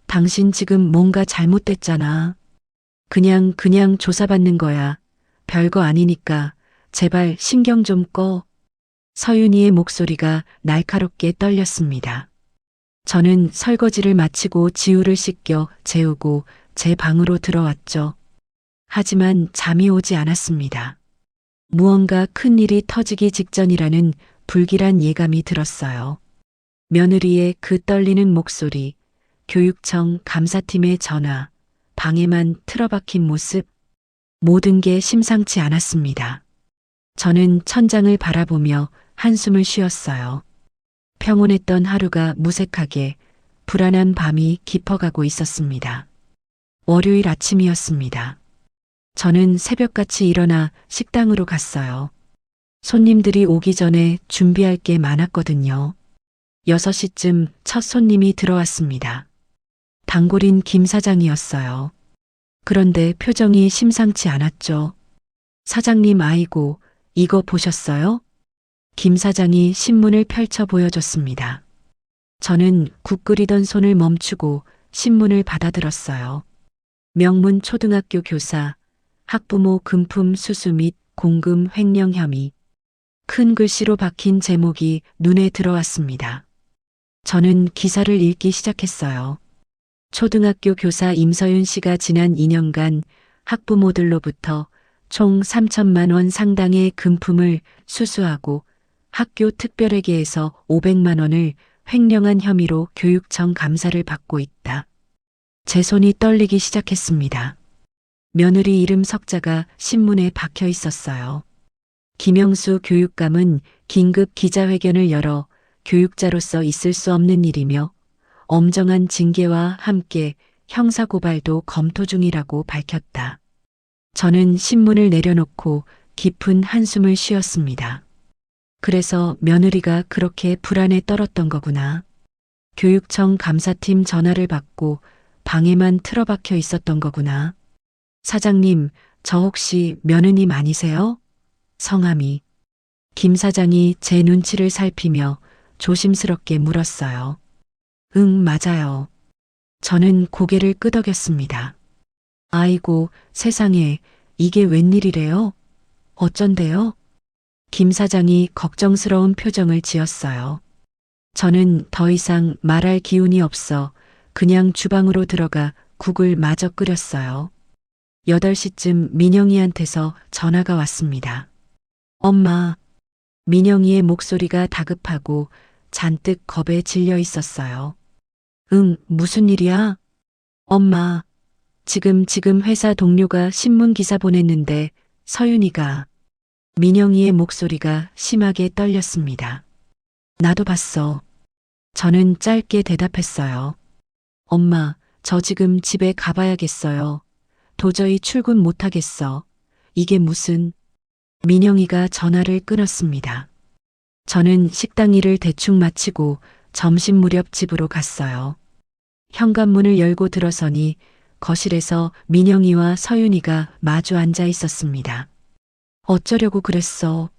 당신 지금 뭔가 잘못됐잖아. 그냥 조사받는 거야. 별거 아니니까 제발 신경 좀 꺼. 서윤이의 목소리가 날카롭게 떨렸습니다. 저는 설거지를 마치고 지우를 씻겨 재우고 제 방으로 들어왔죠. 하지만 잠이 오지 않았습니다. 무언가 큰 일이 터지기 직전이라는 불길한 예감이 들었어요. 며느리의 그 떨리는 목소리, 교육청 감사팀의 전화, 방에만 틀어박힌 모습, 모든 게 심상치 않았습니다. 저는 천장을 바라보며 한숨을 쉬었어요. 평온했던 하루가 무색하게 불안한 밤이 깊어가고 있었습니다. 월요일 아침이었습니다. 저는 새벽같이 일어나 식당으로 갔어요. 손님들이 오기 전에 준비할 게 많았거든요. 6시쯤 첫 손님이 들어왔습니다. 단골인 김 사장이었어요. 그런데 표정이 심상치 않았죠. 사장님, 아이고, 이거 보셨어요? 김 사장이 신문을 펼쳐 보여줬습니다. 저는 국 끓이던 손을 멈추고 신문을 받아들었어요. 명문 초등학교 교사, 학부모 금품 수수 및 공금 횡령 혐의. 큰 글씨로 박힌 제목이 눈에 들어왔습니다. 저는 기사를 읽기 시작했어요. 초등학교 교사 임서윤 씨가 지난 2년간 학부모들로부터 총 3천만 원 상당의 금품을 수수하고 학교 특별회계에서 500만 원을 횡령한 혐의로 교육청 감사를 받고 있다. 제 손이 떨리기 시작했습니다. 며느리 이름 석자가 신문에 박혀 있었어요. 김영수 교육감은 긴급 기자회견을 열어 교육자로서 있을 수 없는 일이며 엄정한 징계와 함께 형사고발도 검토 중이라고 밝혔다. 저는 신문을 내려놓고 깊은 한숨을 쉬었습니다. 그래서 며느리가 그렇게 불안에 떨었던 거구나. 교육청 감사팀 전화를 받고 방에만 틀어박혀 있었던 거구나. 사장님, 저 혹시 며느님 아니세요? 성함이. 김 사장이 제 눈치를 살피며 조심스럽게 물었어요. 응, 맞아요. 저는 고개를 끄덕였습니다. 아이고, 세상에, 이게 웬일이래요? 어쩐데요? 김 사장이 걱정스러운 표정을 지었어요. 저는 더 이상 말할 기운이 없어 그냥 주방으로 들어가 국을 마저 끓였어요. 8시쯤 민영이한테서 전화가 왔습니다. 엄마. 민영이의 목소리가 다급하고 잔뜩 겁에 질려 있었어요. 응, 무슨 일이야? 엄마. 지금 회사 동료가 신문 기사 보냈는데 서윤이가. 민영이의 목소리가 심하게 떨렸습니다. 나도 봤어. 저는 짧게 대답했어요. 엄마, 저 지금 집에 가봐야겠어요. 도저히 출근 못하겠어. 이게 무슨... 민영이가 전화를 끊었습니다. 저는 식당 일을 대충 마치고 점심 무렵 집으로 갔어요. 현관문을 열고 들어서니 거실에서 민영이와 서윤이가 마주 앉아 있었습니다. 어쩌려고 그랬어?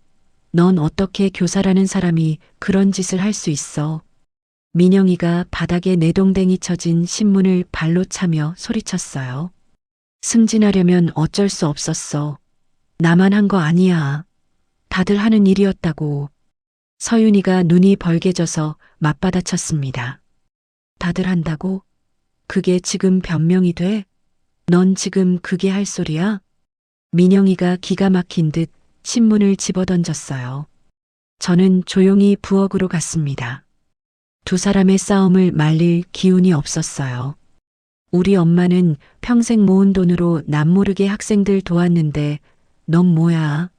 넌 어떻게 교사라는 사람이 그런 짓을 할 수 있어? 민영이가 바닥에 내동댕이 쳐진 신문을 발로 차며 소리쳤어요. 승진하려면 어쩔 수 없었어. 나만 한 거 아니야. 다들 하는 일이었다고. 서윤이가 눈이 벌개져서 맞받아쳤습니다. 다들 한다고? 그게 지금 변명이 돼? 넌 지금 그게 할 소리야? 민영이가 기가 막힌 듯 신문을 집어던졌어요. 저는 조용히 부엌으로 갔습니다. 두 사람의 싸움을 말릴 기운이 없었어요. 우리 엄마는 평생 모은 돈으로 남모르게 학생들 도왔는데 넌 뭐야?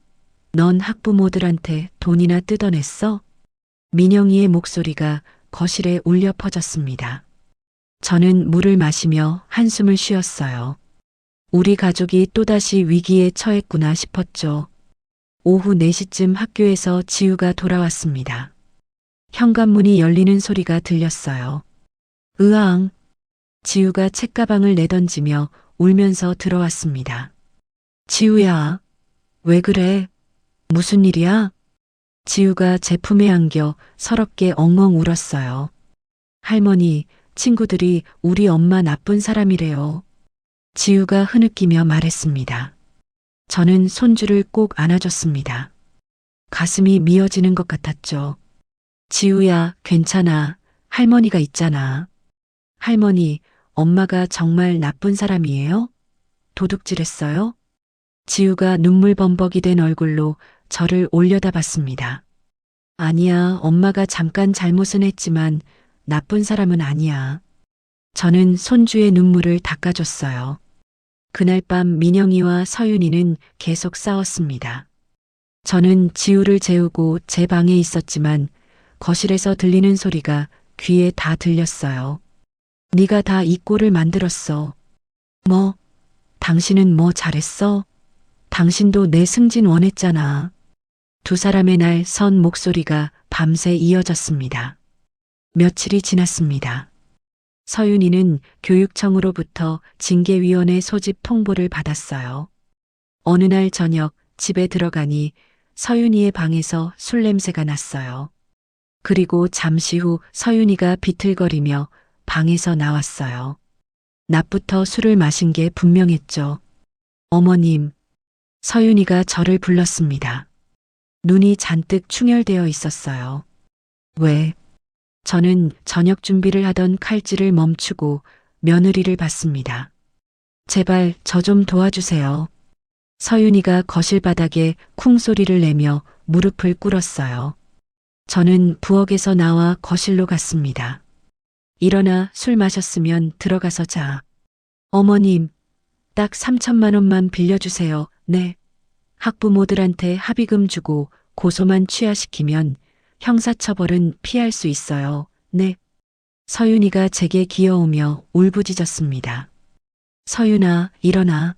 넌 학부모들한테 돈이나 뜯어냈어? 민영이의 목소리가 거실에 울려 퍼졌습니다. 저는 물을 마시며 한숨을 쉬었어요. 우리 가족이 또다시 위기에 처했구나 싶었죠. 오후 4시쯤 학교에서 지우가 돌아왔습니다. 현관문이 열리는 소리가 들렸어요. 으앙. 지우가 책가방을 내던지며 울면서 들어왔습니다. 지우야. 왜 그래? 무슨 일이야? 지우가 제 품에 안겨 서럽게 엉엉 울었어요. 할머니, 친구들이 우리 엄마 나쁜 사람이래요. 지우가 흐느끼며 말했습니다. 저는 손주를 꼭 안아줬습니다. 가슴이 미어지는 것 같았죠. 지우야, 괜찮아. 할머니가 있잖아. 할머니, 엄마가 정말 나쁜 사람이에요? 도둑질했어요? 지우가 눈물 범벅이 된 얼굴로 저를 올려다봤습니다. 아니야, 엄마가 잠깐 잘못은 했지만 나쁜 사람은 아니야. 저는 손주의 눈물을 닦아줬어요. 그날 밤 민영이와 서윤이는 계속 싸웠습니다. 저는 지우를 재우고 제 방에 있었지만 거실에서 들리는 소리가 귀에 다 들렸어요. 네가 다 이 꼴을 만들었어. 뭐? 당신은 뭐 잘했어? 당신도 내 승진 원했잖아. 두 사람의 날 선 목소리가 밤새 이어졌습니다. 며칠이 지났습니다. 서윤이는 교육청으로부터 징계위원회 소집 통보를 받았어요. 어느 날 저녁 집에 들어가니 서윤이의 방에서 술 냄새가 났어요. 그리고 잠시 후 서윤이가 비틀거리며 방에서 나왔어요. 낮부터 술을 마신 게 분명했죠. 어머님, 서윤이가 저를 불렀습니다. 눈이 잔뜩 충혈되어 있었어요. 왜? 저는 저녁 준비를 하던 칼질을 멈추고 며느리를 봤습니다. 제발 저 좀 도와주세요. 서윤이가 거실 바닥에 쿵 소리를 내며 무릎을 꿇었어요. 저는 부엌에서 나와 거실로 갔습니다. 일어나 술 마셨으면 들어가서 자. 어머님, 딱 3천만 원만 빌려주세요. 네. 학부모들한테 합의금 주고 고소만 취하시키면 형사처벌은 피할 수 있어요. 네. 서윤이가 제게 기어오며 울부짖었습니다. 서윤아, 일어나.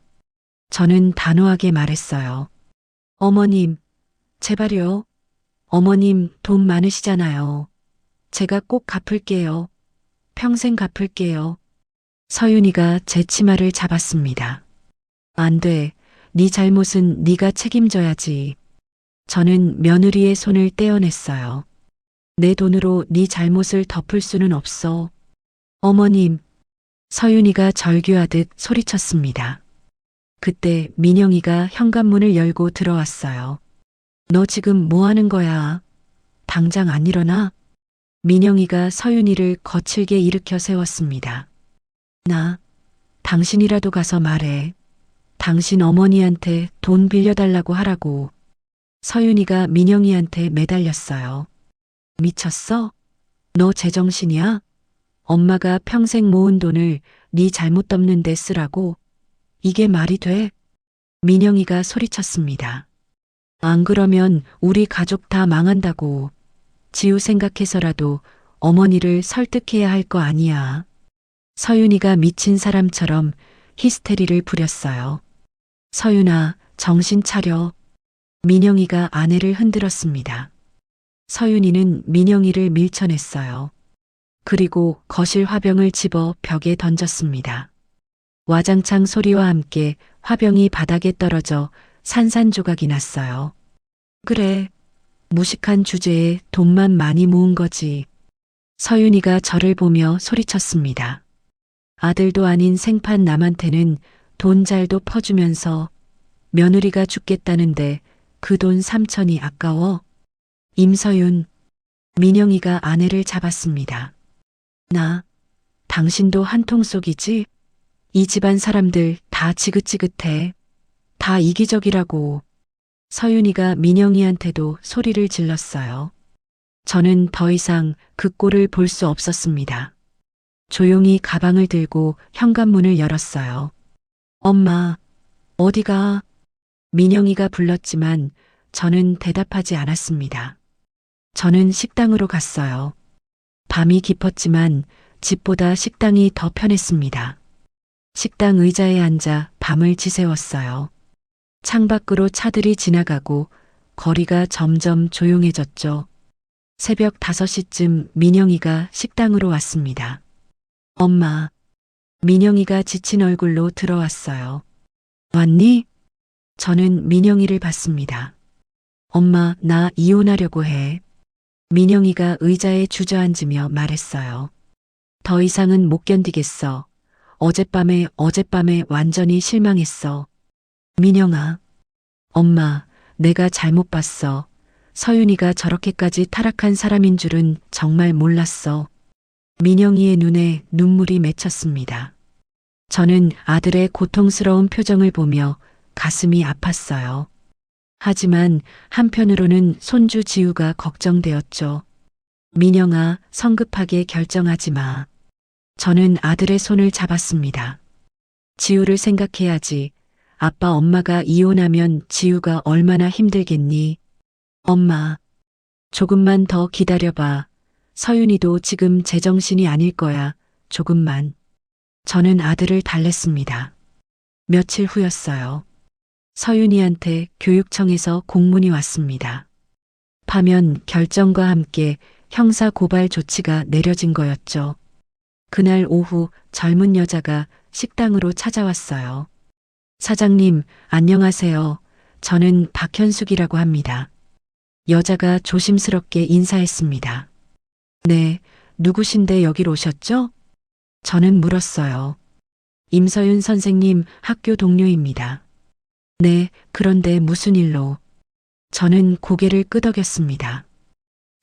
저는 단호하게 말했어요. 어머님, 제발요. 어머님 돈 많으시잖아요. 제가 꼭 갚을게요. 평생 갚을게요. 서윤이가 제 치마를 잡았습니다. 안 돼. 네 잘못은 네가 책임져야지. 저는 며느리의 손을 떼어냈어요. 내 돈으로 네 잘못을 덮을 수는 없어. 어머님, 서윤이가 절규하듯 소리쳤습니다. 그때 민영이가 현관문을 열고 들어왔어요. 너 지금 뭐 하는 거야? 당장 안 일어나? 민영이가 서윤이를 거칠게 일으켜 세웠습니다. 나, 당신이라도 가서 말해. 당신 어머니한테 돈 빌려달라고 하라고. 서윤이가 민영이한테 매달렸어요. 미쳤어? 너 제정신이야? 엄마가 평생 모은 돈을 네 잘못 덮는 데 쓰라고? 이게 말이 돼? 민영이가 소리쳤습니다. 안 그러면 우리 가족 다 망한다고. 지우 생각해서라도 어머니를 설득해야 할 거 아니야. 서윤이가 미친 사람처럼 히스테리를 부렸어요. 서윤아, 정신 차려. 민영이가 아내를 흔들었습니다. 서윤이는 민영이를 밀쳐냈어요. 그리고 거실 화병을 집어 벽에 던졌습니다. 와장창 소리와 함께 화병이 바닥에 떨어져 산산조각이 났어요. 그래, 무식한 주제에 돈만 많이 모은 거지. 서윤이가 저를 보며 소리쳤습니다. 아들도 아닌 생판 남한테는 돈 잘도 퍼주면서 며느리가 죽겠다는데 그 돈 3천이 아까워? 임서윤, 민영이가 아내를 잡았습니다. 나, 당신도 한통 속이지? 이 집안 사람들 다 지긋지긋해. 다 이기적이라고. 서윤이가 민영이한테도 소리를 질렀어요. 저는 더 이상 그 꼴을 볼 수 없었습니다. 조용히 가방을 들고 현관문을 열었어요. 엄마, 어디가? 민영이가 불렀지만 저는 대답하지 않았습니다. 저는 식당으로 갔어요. 밤이 깊었지만 집보다 식당이 더 편했습니다. 식당 의자에 앉아 밤을 지새웠어요. 창밖으로 차들이 지나가고 거리가 점점 조용해졌죠. 새벽 5시쯤 민영이가 식당으로 왔습니다. 엄마, 민영이가 지친 얼굴로 들어왔어요. 왔니? 저는 민영이를 봤습니다. 엄마, 나 이혼하려고 해. 민영이가 의자에 주저앉으며 말했어요. 더 이상은 못 견디겠어. 어젯밤에 완전히 실망했어. 민영아, 엄마, 내가 잘못 봤어. 서윤이가 저렇게까지 타락한 사람인 줄은 정말 몰랐어. 민영이의 눈에 눈물이 맺혔습니다. 저는 아들의 고통스러운 표정을 보며 가슴이 아팠어요. 하지만 한편으로는 손주 지우가 걱정되었죠. 민영아, 성급하게 결정하지 마. 저는 아들의 손을 잡았습니다. 지우를 생각해야지. 아빠 엄마가 이혼하면 지우가 얼마나 힘들겠니? 엄마, 조금만 더 기다려봐. 서윤이도 지금 제정신이 아닐 거야. 조금만. 저는 아들을 달랬습니다. 며칠 후였어요. 서윤이한테 교육청에서 공문이 왔습니다. 파면 결정과 함께 형사 고발 조치가 내려진 거였죠. 그날 오후 젊은 여자가 식당으로 찾아왔어요. 사장님, 안녕하세요. 저는 박현숙이라고 합니다. 여자가 조심스럽게 인사했습니다. 네, 누구신데 여길 오셨죠? 저는 물었어요. 임서윤 선생님 학교 동료입니다. 네, 그런데 무슨 일로? 저는 고개를 끄덕였습니다.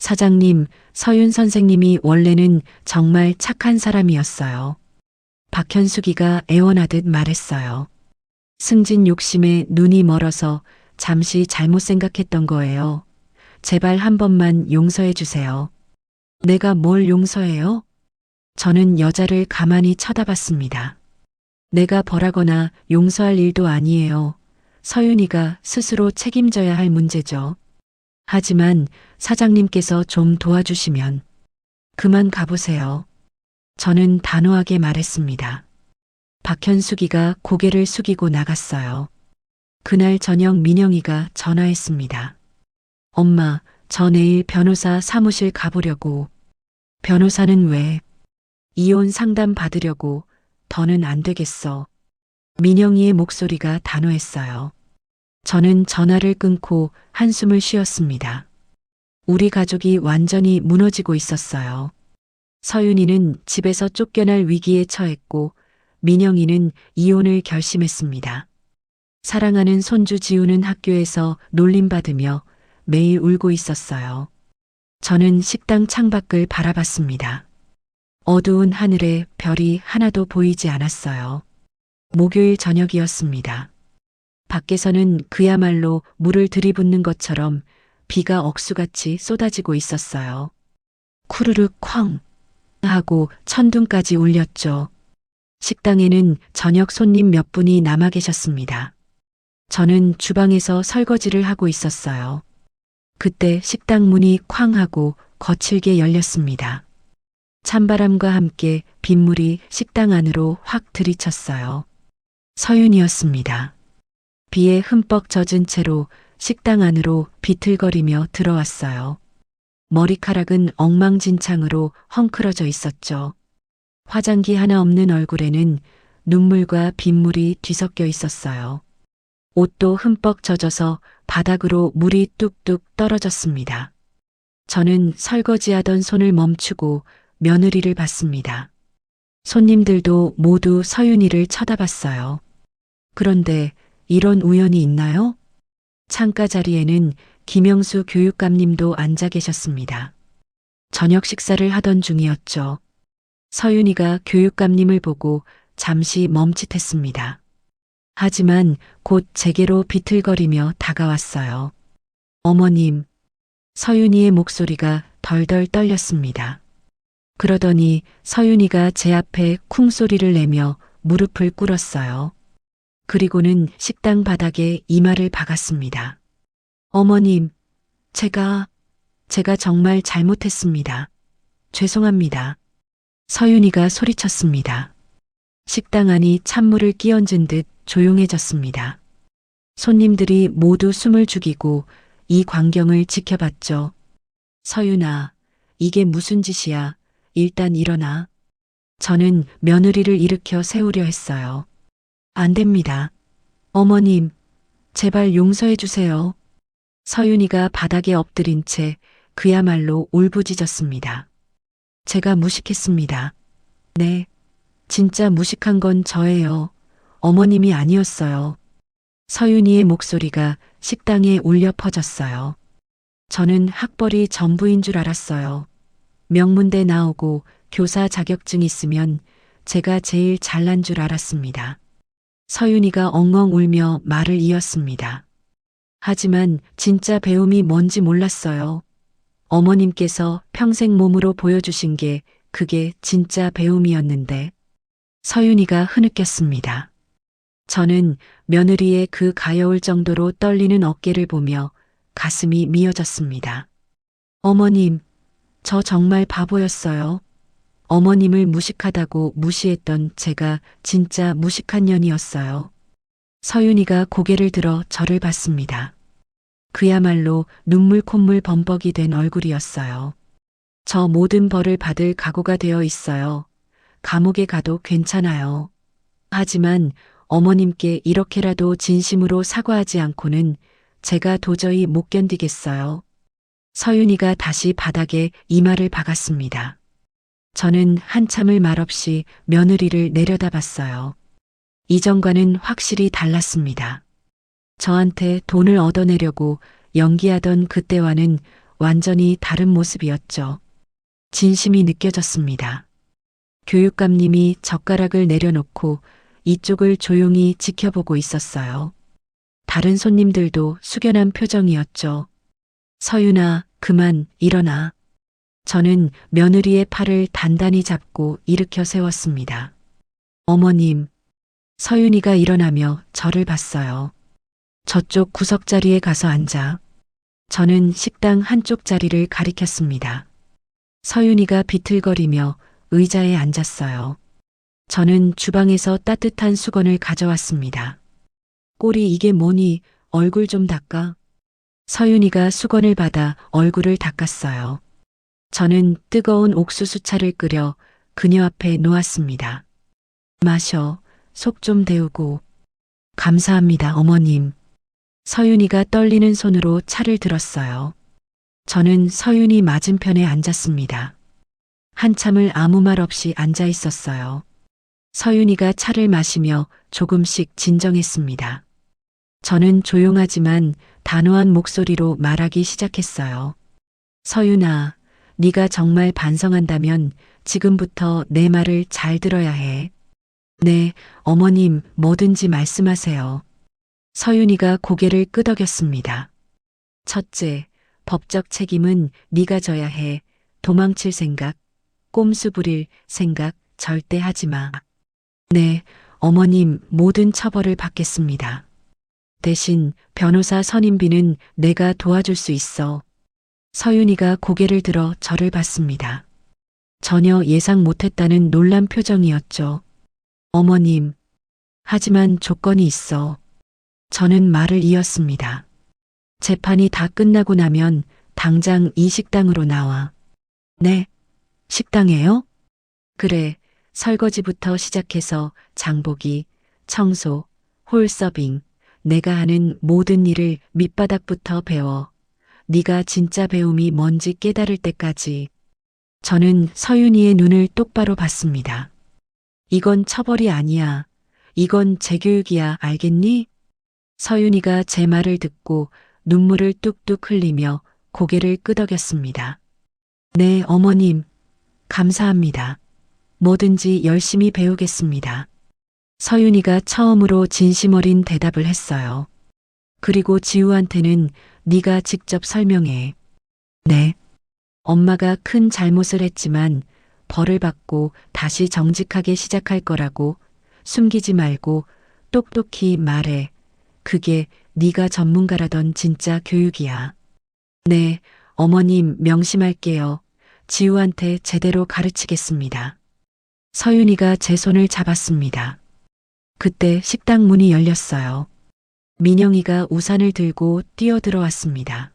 사장님, 서윤 선생님이 원래는 정말 착한 사람이었어요. 박현숙이가 애원하듯 말했어요. 승진 욕심에 눈이 멀어서 잠시 잘못 생각했던 거예요. 제발 한 번만 용서해 주세요. 내가 뭘 용서해요? 저는 여자를 가만히 쳐다봤습니다. 내가 벌하거나 용서할 일도 아니에요. 서윤이가 스스로 책임져야 할 문제죠. 하지만 사장님께서 좀 도와주시면 그만 가보세요. 저는 단호하게 말했습니다. 박현숙이가 고개를 숙이고 나갔어요. 그날 저녁 민영이가 전화했습니다. 엄마, 저 내일 변호사 사무실 가보려고. 변호사는 왜? 이혼 상담 받으려고. 더는 안 되겠어. 민영이의 목소리가 단호했어요. 저는 전화를 끊고 한숨을 쉬었습니다. 우리 가족이 완전히 무너지고 있었어요. 서윤이는 집에서 쫓겨날 위기에 처했고 민영이는 이혼을 결심했습니다. 사랑하는 손주 지우는 학교에서 놀림받으며 매일 울고 있었어요. 저는 식당 창밖을 바라봤습니다. 어두운 하늘에 별이 하나도 보이지 않았어요. 목요일 저녁이었습니다. 밖에서는 그야말로 물을 들이붓는 것처럼 비가 억수같이 쏟아지고 있었어요. 쿠르륵 쾅 하고 천둥까지 울렸죠. 식당에는 저녁 손님 몇 분이 남아 계셨습니다. 저는 주방에서 설거지를 하고 있었어요. 그때 식당 문이 쾅 하고 거칠게 열렸습니다. 찬바람과 함께 빗물이 식당 안으로 확 들이쳤어요. 서윤이었습니다. 비에 흠뻑 젖은 채로 식당 안으로 비틀거리며 들어왔어요. 머리카락은 엉망진창으로 헝클어져 있었죠. 화장기 하나 없는 얼굴에는 눈물과 빗물이 뒤섞여 있었어요. 옷도 흠뻑 젖어서 바닥으로 물이 뚝뚝 떨어졌습니다. 저는 설거지하던 손을 멈추고 며느리를 봤습니다. 손님들도 모두 서윤이를 쳐다봤어요. 그런데 이런 우연이 있나요? 창가 자리에는 김영수 교육감님도 앉아 계셨습니다. 저녁 식사를 하던 중이었죠. 서윤이가 교육감님을 보고 잠시 멈칫했습니다. 하지만 곧 제게로 비틀거리며 다가왔어요. 어머님, 서윤이의 목소리가 덜덜 떨렸습니다. 그러더니 서윤이가 제 앞에 쿵소리를 내며 무릎을 꿇었어요. 그리고는 식당 바닥에 이마를 박았습니다. 어머님, 제가 정말 잘못했습니다. 죄송합니다. 서윤이가 소리쳤습니다. 식당 안이 찬물을 끼얹은 듯 조용해졌습니다. 손님들이 모두 숨을 죽이고 이 광경을 지켜봤죠. 서윤아, 이게 무슨 짓이야? 일단 일어나. 저는 며느리를 일으켜 세우려 했어요. 안 됩니다. 어머님, 제발 용서해 주세요. 서윤이가 바닥에 엎드린 채 그야말로 울부짖었습니다. 제가 무식했습니다. 네, 진짜 무식한 건 저예요. 어머님이 아니었어요. 서윤이의 목소리가 식당에 울려 퍼졌어요. 저는 학벌이 전부인 줄 알았어요. 명문대 나오고 교사 자격증 있으면 제가 제일 잘난 줄 알았습니다. 서윤이가 엉엉 울며 말을 이었습니다. 하지만 진짜 배움이 뭔지 몰랐어요. 어머님께서 평생 몸으로 보여주신 게 그게 진짜 배움이었는데. 서윤이가 흐느꼈습니다. 저는 며느리의 그 가여울 정도로 떨리는 어깨를 보며 가슴이 미어졌습니다. 어머님, 저 정말 바보였어요. 어머님을 무식하다고 무시했던 제가 진짜 무식한 년이었어요. 서윤이가 고개를 들어 저를 봤습니다. 그야말로 눈물 콧물 범벅이 된 얼굴이었어요. 저 모든 벌을 받을 각오가 되어 있어요. 감옥에 가도 괜찮아요. 하지만 어머님께 이렇게라도 진심으로 사과하지 않고는 제가 도저히 못 견디겠어요. 서윤이가 다시 바닥에 이마를 박았습니다. 저는 한참을 말없이 며느리를 내려다봤어요. 이전과는 확실히 달랐습니다. 저한테 돈을 얻어내려고 연기하던 그때와는 완전히 다른 모습이었죠. 진심이 느껴졌습니다. 교육감님이 젓가락을 내려놓고 이쪽을 조용히 지켜보고 있었어요. 다른 손님들도 숙연한 표정이었죠. 서윤아, 그만 일어나. 저는 며느리의 팔을 단단히 잡고 일으켜 세웠습니다. 어머님, 서윤이가 일어나며 저를 봤어요. 저쪽 구석자리에 가서 앉아. 저는 식당 한쪽 자리를 가리켰습니다. 서윤이가 비틀거리며 의자에 앉았어요. 저는 주방에서 따뜻한 수건을 가져왔습니다. 꼴이 이게 뭐니, 얼굴 좀 닦아. 서윤이가 수건을 받아 얼굴을 닦았어요. 저는 뜨거운 옥수수차를 끓여 그녀 앞에 놓았습니다. 마셔, 속 좀 데우고. 감사합니다, 어머님. 서윤이가 떨리는 손으로 차를 들었어요. 저는 서윤이 맞은편에 앉았습니다. 한참을 아무 말 없이 앉아 있었어요. 서윤이가 차를 마시며 조금씩 진정했습니다. 저는 조용하지만 단호한 목소리로 말하기 시작했어요. 서윤아, 네가 정말 반성한다면 지금부터 내 말을 잘 들어야 해. 네, 어머님, 뭐든지 말씀하세요. 서윤이가 고개를 끄덕였습니다. 첫째, 법적 책임은 네가 져야 해. 도망칠 생각, 꼼수 부릴 생각 절대 하지 마. 네, 어머님, 모든 처벌을 받겠습니다. 대신 변호사 선임비는 내가 도와줄 수 있어. 서윤이가 고개를 들어 저를 봤습니다. 전혀 예상 못했다는 놀란 표정이었죠. 어머님, 하지만 조건이 있어. 저는 말을 이었습니다. 재판이 다 끝나고 나면 당장 이 식당으로 나와. 네, 식당에요? 그래, 설거지부터 시작해서 장보기, 청소, 홀서빙, 내가 하는 모든 일을 밑바닥부터 배워. 네가 진짜 배움이 뭔지 깨달을 때까지. 저는 서윤이의 눈을 똑바로 봤습니다. 이건 처벌이 아니야. 이건 재교육이야, 알겠니? 서윤이가 제 말을 듣고 눈물을 뚝뚝 흘리며 고개를 끄덕였습니다. 네, 어머님. 감사합니다. 뭐든지 열심히 배우겠습니다. 서윤이가 처음으로 진심 어린 대답을 했어요. 그리고 지우한테는 네가 직접 설명해. 네. 엄마가 큰 잘못을 했지만 벌을 받고 다시 정직하게 시작할 거라고 숨기지 말고 똑똑히 말해. 그게 네가 전문가라던 진짜 교육이야. 네, 어머님 명심할게요. 지우한테 제대로 가르치겠습니다. 서윤이가 제 손을 잡았습니다. 그때 식당 문이 열렸어요. 민영이가 우산을 들고 뛰어들어왔습니다.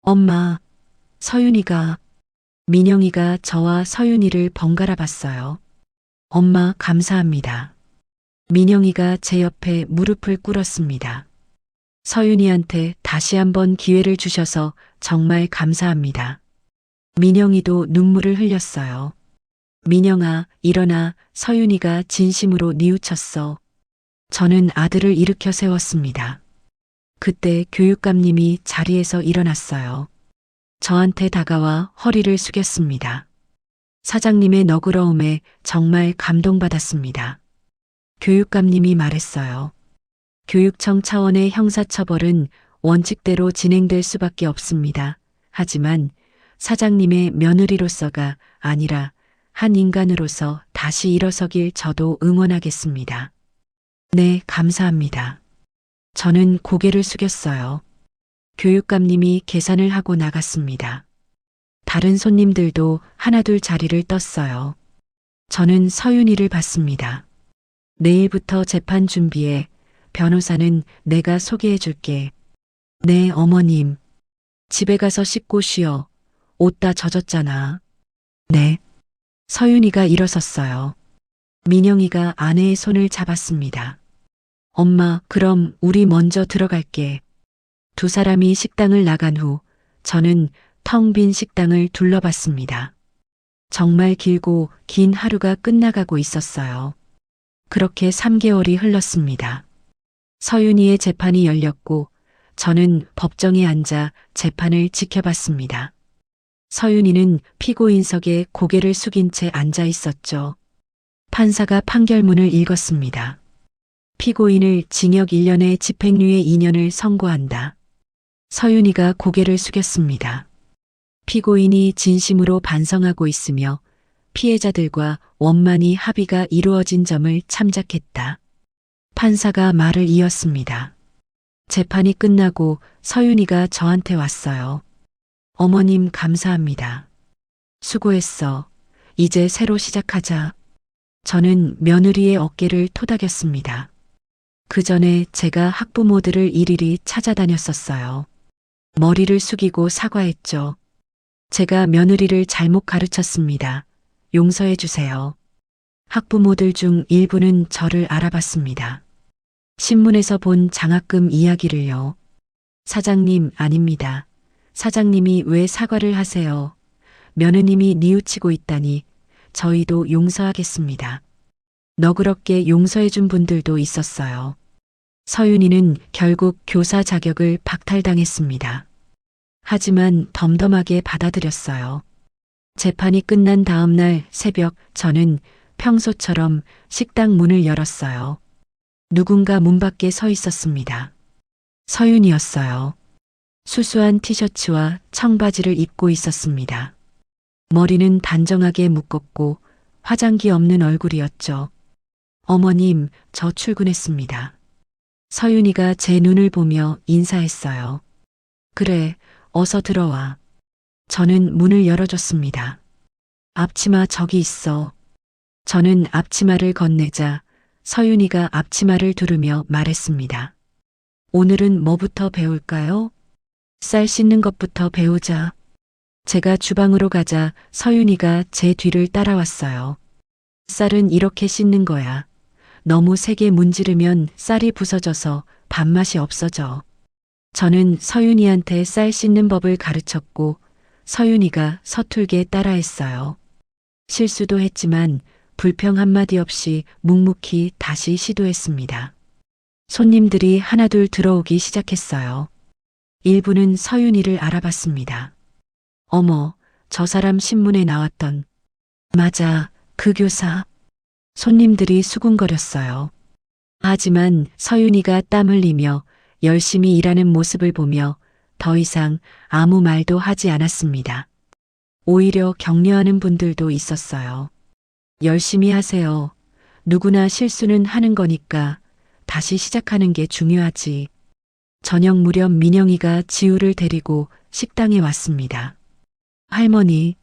엄마, 서윤이가. 민영이가 저와 서윤이를 번갈아 봤어요. 엄마, 감사합니다. 민영이가 제 옆에 무릎을 꿇었습니다. 서윤이한테 다시 한번 기회를 주셔서 정말 감사합니다. 민영이도 눈물을 흘렸어요. 민영아, 일어나. 서윤이가 진심으로 뉘우쳤어. 저는 아들을 일으켜 세웠습니다. 그때 교육감님이 자리에서 일어났어요. 저한테 다가와 허리를 숙였습니다. 사장님의 너그러움에 정말 감동받았습니다. 교육감님이 말했어요. 교육청 차원의 형사처벌은 원칙대로 진행될 수밖에 없습니다. 하지만 사장님의 며느리로서가 아니라 한 인간으로서 다시 일어서길 저도 응원하겠습니다. 네, 감사합니다. 저는 고개를 숙였어요. 교육감님이 계산을 하고 나갔습니다. 다른 손님들도 하나둘 자리를 떴어요. 저는 서윤이를 봤습니다. 내일부터 재판 준비해. 변호사는 내가 소개해 줄게. 네, 어머님. 집에 가서 씻고 쉬어. 옷 다 젖었잖아. 네. 서윤이가 일어섰어요. 민영이가 아내의 손을 잡았습니다. 엄마, 그럼 우리 먼저 들어갈게. 두 사람이 식당을 나간 후 저는 텅 빈 식당을 둘러봤습니다. 정말 길고 긴 하루가 끝나가고 있었어요. 그렇게 3개월이 흘렀습니다. 서윤이의 재판이 열렸고 저는 법정에 앉아 재판을 지켜봤습니다. 서윤이는 피고인석에 고개를 숙인 채 앉아 있었죠. 판사가 판결문을 읽었습니다. 피고인을 징역 1년에 집행유예 2년을 선고한다. 서윤이가 고개를 숙였습니다. 피고인이 진심으로 반성하고 있으며 피해자들과 원만히 합의가 이루어진 점을 참작했다. 판사가 말을 이었습니다. 재판이 끝나고 서윤이가 저한테 왔어요. 어머님 감사합니다. 수고했어. 이제 새로 시작하자. 저는 며느리의 어깨를 토닥였습니다. 그 전에 제가 학부모들을 일일이 찾아다녔었어요. 머리를 숙이고 사과했죠. 제가 며느리를 잘못 가르쳤습니다. 용서해 주세요. 학부모들 중 일부는 저를 알아봤습니다. 신문에서 본 장학금 이야기를요. 사장님 아닙니다. 사장님이 왜 사과를 하세요? 며느님이 뉘우치고 있다니 저희도 용서하겠습니다. 너그럽게 용서해준 분들도 있었어요. 서윤이는 결국 교사 자격을 박탈당했습니다. 하지만 덤덤하게 받아들였어요. 재판이 끝난 다음 날 새벽 저는 평소처럼 식당 문을 열었어요. 누군가 문 밖에 서 있었습니다. 서윤이었어요. 수수한 티셔츠와 청바지를 입고 있었습니다. 머리는 단정하게 묶었고 화장기 없는 얼굴이었죠. 어머님, 저 출근했습니다. 서윤이가 제 눈을 보며 인사했어요. 그래, 어서 들어와. 저는 문을 열어줬습니다. 앞치마 저기 있어. 저는 앞치마를 건네자 서윤이가 앞치마를 두르며 말했습니다. 오늘은 뭐부터 배울까요? 쌀 씻는 것부터 배우자. 제가 주방으로 가자 서윤이가 제 뒤를 따라왔어요. 쌀은 이렇게 씻는 거야. 너무 세게 문지르면 쌀이 부서져서 밥맛이 없어져. 저는 서윤이한테 쌀 씻는 법을 가르쳤고 서윤이가 서툴게 따라했어요. 실수도 했지만 불평 한마디 없이 묵묵히 다시 시도했습니다. 손님들이 하나둘 들어오기 시작했어요. 일부는 서윤이를 알아봤습니다. 어머, 저 사람 신문에 나왔던. 맞아, 그 교사. 손님들이 수군거렸어요. 하지만 서윤이가 땀 흘리며 열심히 일하는 모습을 보며 더 이상 아무 말도 하지 않았습니다. 오히려 격려하는 분들도 있었어요. 열심히 하세요. 누구나 실수는 하는 거니까 다시 시작하는 게 중요하지. 저녁 무렵 민영이가 지우를 데리고 식당에 왔습니다. 할머니,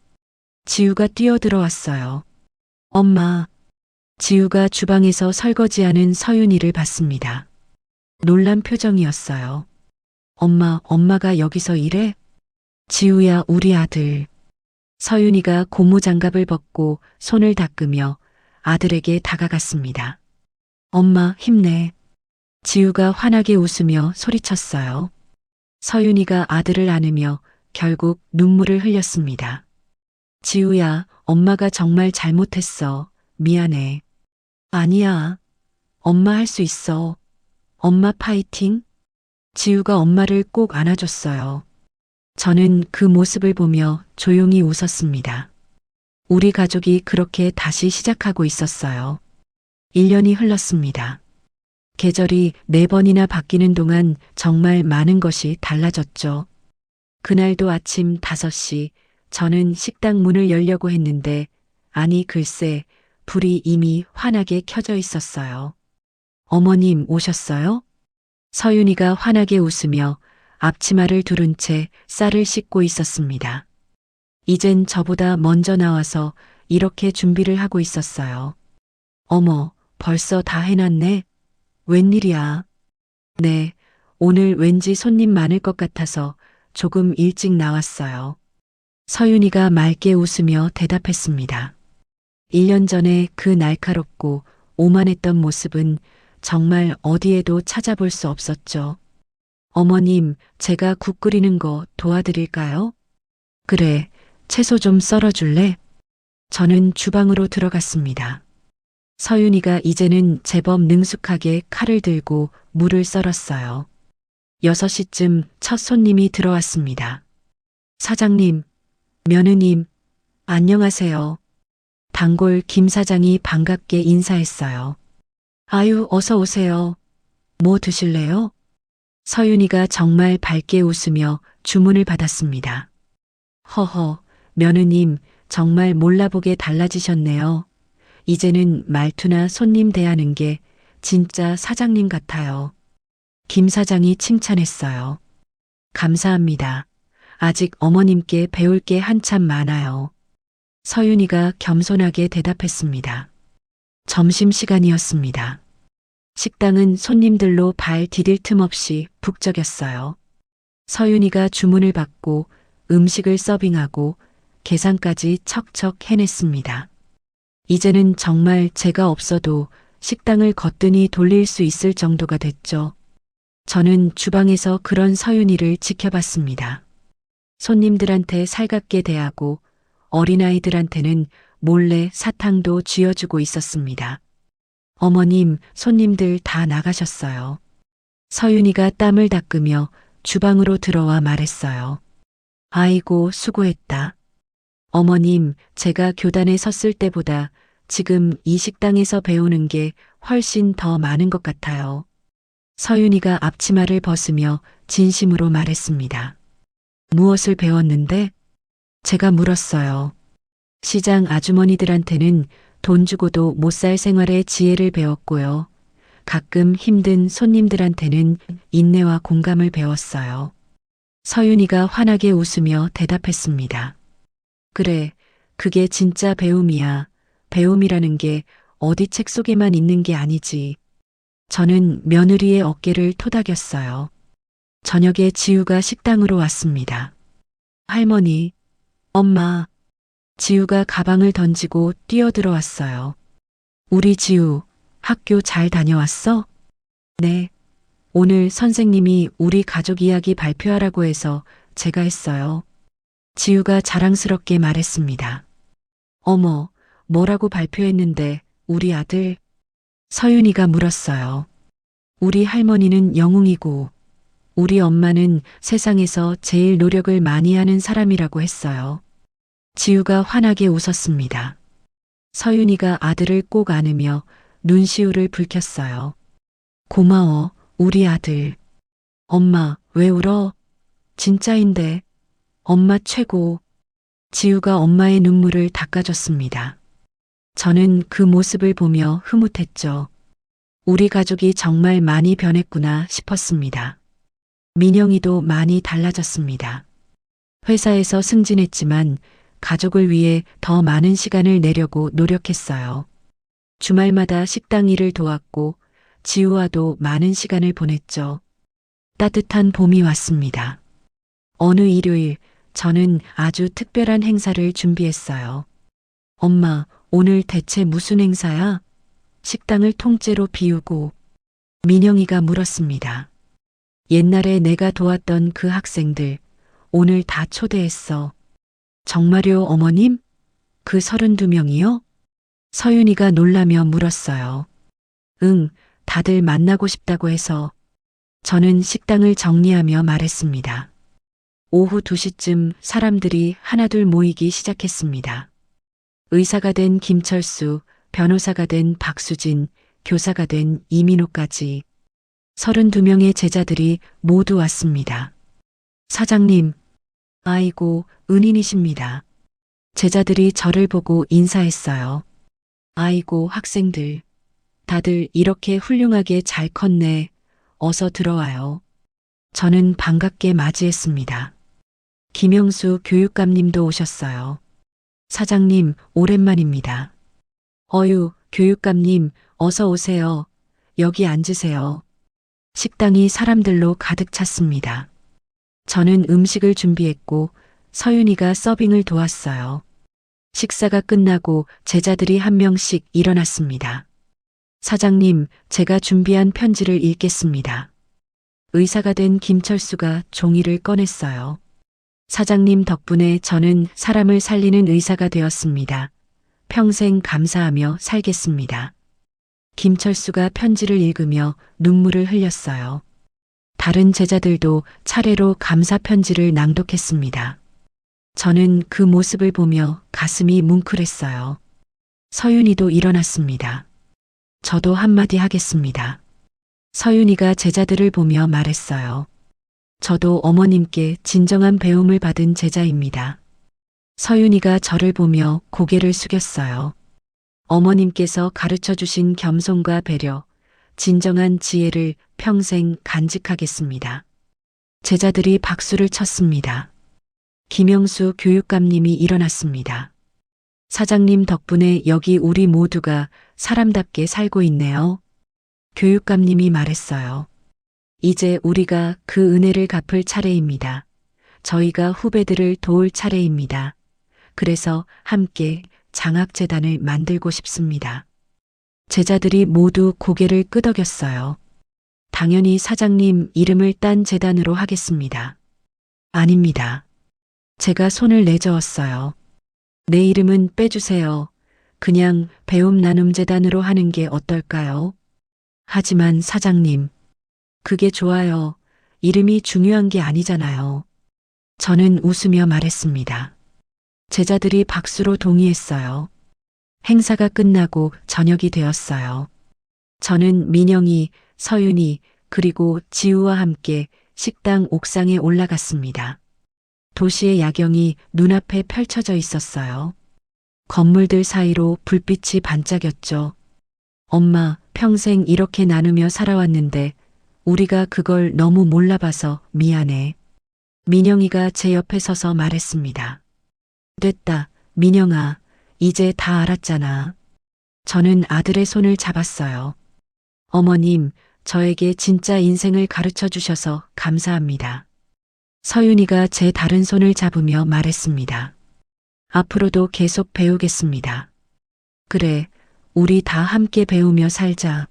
지우가 뛰어들어왔어요. 엄마, 지우가 주방에서 설거지하는 서윤이를 봤습니다. 놀란 표정이었어요. 엄마가 여기서 일해? 지우야, 우리 아들. 서윤이가 고무장갑을 벗고 손을 닦으며 아들에게 다가갔습니다. 엄마, 힘내. 지우가 환하게 웃으며 소리쳤어요. 서윤이가 아들을 안으며 결국 눈물을 흘렸습니다. 지우야, 엄마가 정말 잘못했어. 미안해. 아니야. 엄마 할 수 있어. 엄마 파이팅. 지우가 엄마를 꼭 안아줬어요. 저는 그 모습을 보며 조용히 웃었습니다. 우리 가족이 그렇게 다시 시작하고 있었어요. 1년이 흘렀습니다. 계절이 4번이나 바뀌는 동안 정말 많은 것이 달라졌죠. 그날도 아침 5시 저는 식당 문을 열려고 했는데 아니 글쎄 불이 이미 환하게 켜져 있었어요. 어머님 오셨어요? 서윤이가 환하게 웃으며 앞치마를 두른 채 쌀을 씻고 있었습니다. 이젠 저보다 먼저 나와서 이렇게 준비를 하고 있었어요. 어머, 벌써 다 해놨네? 웬일이야? 네, 오늘 왠지 손님 많을 것 같아서 조금 일찍 나왔어요. 서윤이가 맑게 웃으며 대답했습니다. 1년 전에 그 날카롭고 오만했던 모습은 정말 어디에도 찾아볼 수 없었죠. 어머님, 제가 국 끓이는 거 도와드릴까요? 그래, 채소 좀 썰어줄래? 저는 주방으로 들어갔습니다. 서윤이가 이제는 제법 능숙하게 칼을 들고 물을 썰었어요. 6시쯤 첫 손님이 들어왔습니다. 사장님, 며느님, 안녕하세요. 단골 김 사장이 반갑게 인사했어요. 아유, 어서 오세요. 뭐 드실래요? 서윤이가 정말 밝게 웃으며 주문을 받았습니다. 허허, 며느님, 정말 몰라보게 달라지셨네요. 이제는 말투나 손님 대하는 게 진짜 사장님 같아요. 김 사장이 칭찬했어요. 감사합니다. 아직 어머님께 배울 게 한참 많아요. 서윤이가 겸손하게 대답했습니다. 점심시간이었습니다. 식당은 손님들로 발 디딜 틈 없이 북적였어요. 서윤이가 주문을 받고 음식을 서빙하고 계산까지 척척 해냈습니다. 이제는 정말 제가 없어도 식당을 거뜬히 돌릴 수 있을 정도가 됐죠. 저는 주방에서 그런 서윤이를 지켜봤습니다. 손님들한테 살갑게 대하고 어린아이들한테는 몰래 사탕도 쥐어주고 있었습니다. 어머님, 손님들 다 나가셨어요. 서윤이가 땀을 닦으며 주방으로 들어와 말했어요. 아이고, 수고했다. 어머님, 제가 교단에 섰을 때보다 지금 이 식당에서 배우는 게 훨씬 더 많은 것 같아요. 서윤이가 앞치마를 벗으며 진심으로 말했습니다. 무엇을 배웠는데? 제가 물었어요. 시장 아주머니들한테는 돈 주고도 못 살 생활의 지혜를 배웠고요. 가끔 힘든 손님들한테는 인내와 공감을 배웠어요. 서윤이가 환하게 웃으며 대답했습니다. 그래, 그게 진짜 배움이야. 배움이라는 게 어디 책 속에만 있는 게 아니지. 저는 며느리의 어깨를 토닥였어요. 저녁에 지우가 식당으로 왔습니다. 할머니, 엄마, 지우가 가방을 던지고 뛰어들어왔어요. 우리 지우, 학교 잘 다녀왔어? 네. 오늘 선생님이 우리 가족 이야기 발표하라고 해서 제가 했어요. 지우가 자랑스럽게 말했습니다. 어머, 뭐라고 발표했는데 우리 아들? 서윤이가 물었어요. 우리 할머니는 영웅이고 우리 엄마는 세상에서 제일 노력을 많이 하는 사람이라고 했어요. 지우가 환하게 웃었습니다. 서윤이가 아들을 꼭 안으며 눈시울을 붉혔어요. 고마워, 우리 아들. 엄마, 왜 울어? 진짜인데. 엄마 최고. 지우가 엄마의 눈물을 닦아줬습니다. 저는 그 모습을 보며 흐뭇했죠. 우리 가족이 정말 많이 변했구나 싶었습니다. 민영이도 많이 달라졌습니다. 회사에서 승진했지만 가족을 위해 더 많은 시간을 내려고 노력했어요. 주말마다 식당 일을 도왔고 지우와도 많은 시간을 보냈죠. 따뜻한 봄이 왔습니다. 어느 일요일 저는 아주 특별한 행사를 준비했어요. 엄마, 오늘 대체 무슨 행사야? 식당을 통째로 비우고 민영이가 물었습니다. 옛날에 내가 도왔던 그 학생들 오늘 다 초대했어. 정말요, 어머님? 그 32명이요? 서윤이가 놀라며 물었어요. 응, 다들 만나고 싶다고 해서. 저는 식당을 정리하며 말했습니다. 오후 2시쯤 사람들이 하나둘 모이기 시작했습니다. 의사가 된 김철수, 변호사가 된 박수진, 교사가 된 이민호까지 32명의 제자들이 모두 왔습니다. 사장님, 아이고, 은인이십니다. 제자들이 저를 보고 인사했어요. 아이고, 학생들. 다들 이렇게 훌륭하게 잘 컸네. 어서 들어와요. 저는 반갑게 맞이했습니다. 김영수 교육감님도 오셨어요. 사장님, 오랜만입니다. 어유, 교육감님, 어서 오세요. 여기 앉으세요. 식당이 사람들로 가득 찼습니다. 저는 음식을 준비했고 서윤이가 서빙을 도왔어요. 식사가 끝나고 제자들이 한 명씩 일어났습니다. 사장님, 제가 준비한 편지를 읽겠습니다. 의사가 된 김철수가 종이를 꺼냈어요. 사장님 덕분에 저는 사람을 살리는 의사가 되었습니다. 평생 감사하며 살겠습니다. 김철수가 편지를 읽으며 눈물을 흘렸어요. 다른 제자들도 차례로 감사 편지를 낭독했습니다. 저는 그 모습을 보며 가슴이 뭉클했어요. 서윤이도 일어났습니다. 저도 한마디 하겠습니다. 서윤이가 제자들을 보며 말했어요. 저도 어머님께 진정한 배움을 받은 제자입니다. 서윤이가 저를 보며 고개를 숙였어요. 어머님께서 가르쳐 주신 겸손과 배려, 진정한 지혜를 평생 간직하겠습니다. 제자들이 박수를 쳤습니다. 김영수 교육감님이 일어났습니다. 사장님 덕분에 여기 우리 모두가 사람답게 살고 있네요. 교육감님이 말했어요. 이제 우리가 그 은혜를 갚을 차례입니다. 저희가 후배들을 도울 차례입니다. 그래서 함께 장학재단을 만들고 싶습니다. 제자들이 모두 고개를 끄덕였어요. 당연히 사장님 이름을 딴 재단으로 하겠습니다. 아닙니다. 제가 손을 내저었어요. 내 이름은 빼주세요. 그냥 배움 나눔 재단으로 하는 게 어떨까요? 하지만 사장님, 그게 좋아요. 이름이 중요한 게 아니잖아요. 저는 웃으며 말했습니다. 제자들이 박수로 동의했어요. 행사가 끝나고 저녁이 되었어요. 저는 민영이, 서윤이, 그리고 지우와 함께 식당 옥상에 올라갔습니다. 도시의 야경이 눈앞에 펼쳐져 있었어요. 건물들 사이로 불빛이 반짝였죠. 엄마, 평생 이렇게 나누며 살아왔는데 우리가 그걸 너무 몰라봐서 미안해. 민영이가 제 옆에 서서 말했습니다. 됐다, 민영아. 이제 다 알았잖아. 저는 아들의 손을 잡았어요. 어머님, 저에게 진짜 인생을 가르쳐 주셔서 감사합니다. 서윤이가 제 다른 손을 잡으며 말했습니다. 앞으로도 계속 배우겠습니다. 그래, 우리 다 함께 배우며 살자.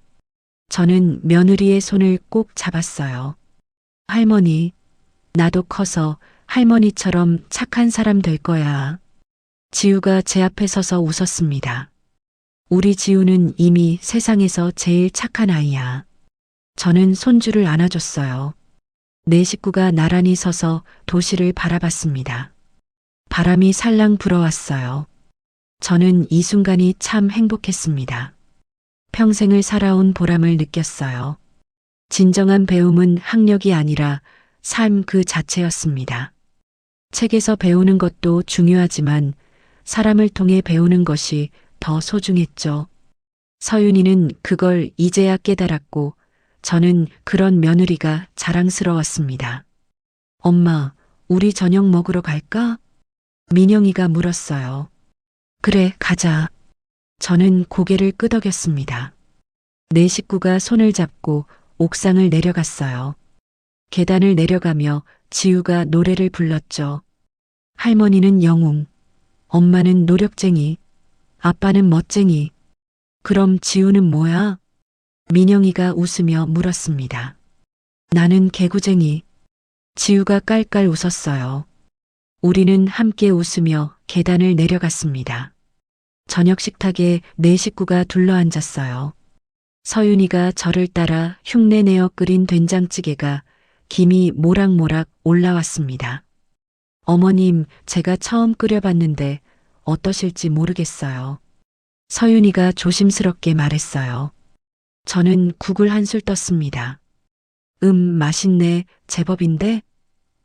저는 며느리의 손을 꼭 잡았어요. 할머니, 나도 커서 할머니처럼 착한 사람 될 거야. 지우가 제 앞에 서서 웃었습니다. 우리 지우는 이미 세상에서 제일 착한 아이야. 저는 손주를 안아줬어요. 내 식구가 나란히 서서 도시를 바라봤습니다. 바람이 살랑 불어왔어요. 저는 이 순간이 참 행복했습니다. 평생을 살아온 보람을 느꼈어요. 진정한 배움은 학력이 아니라 삶 그 자체였습니다. 책에서 배우는 것도 중요하지만 사람을 통해 배우는 것이 더 소중했죠. 서윤이는 그걸 이제야 깨달았고 저는 그런 며느리가 자랑스러웠습니다. 엄마, 우리 저녁 먹으러 갈까? 민영이가 물었어요. 그래, 가자. 저는 고개를 끄덕였습니다. 내 식구가 손을 잡고 옥상을 내려갔어요. 계단을 내려가며 지우가 노래를 불렀죠. 할머니는 영웅, 엄마는 노력쟁이, 아빠는 멋쟁이. 그럼 지우는 뭐야? 민영이가 웃으며 물었습니다. 나는 개구쟁이. 지우가 깔깔 웃었어요. 우리는 함께 웃으며 계단을 내려갔습니다. 저녁 식탁에 네 식구가 둘러앉았어요. 서윤이가 저를 따라 흉내내어 끓인 된장찌개가 김이 모락모락 올라왔습니다. 어머님, 제가 처음 끓여봤는데 어떠실지 모르겠어요. 서윤이가 조심스럽게 말했어요. 저는 국을 한술 떴습니다. 맛있네. 제법인데?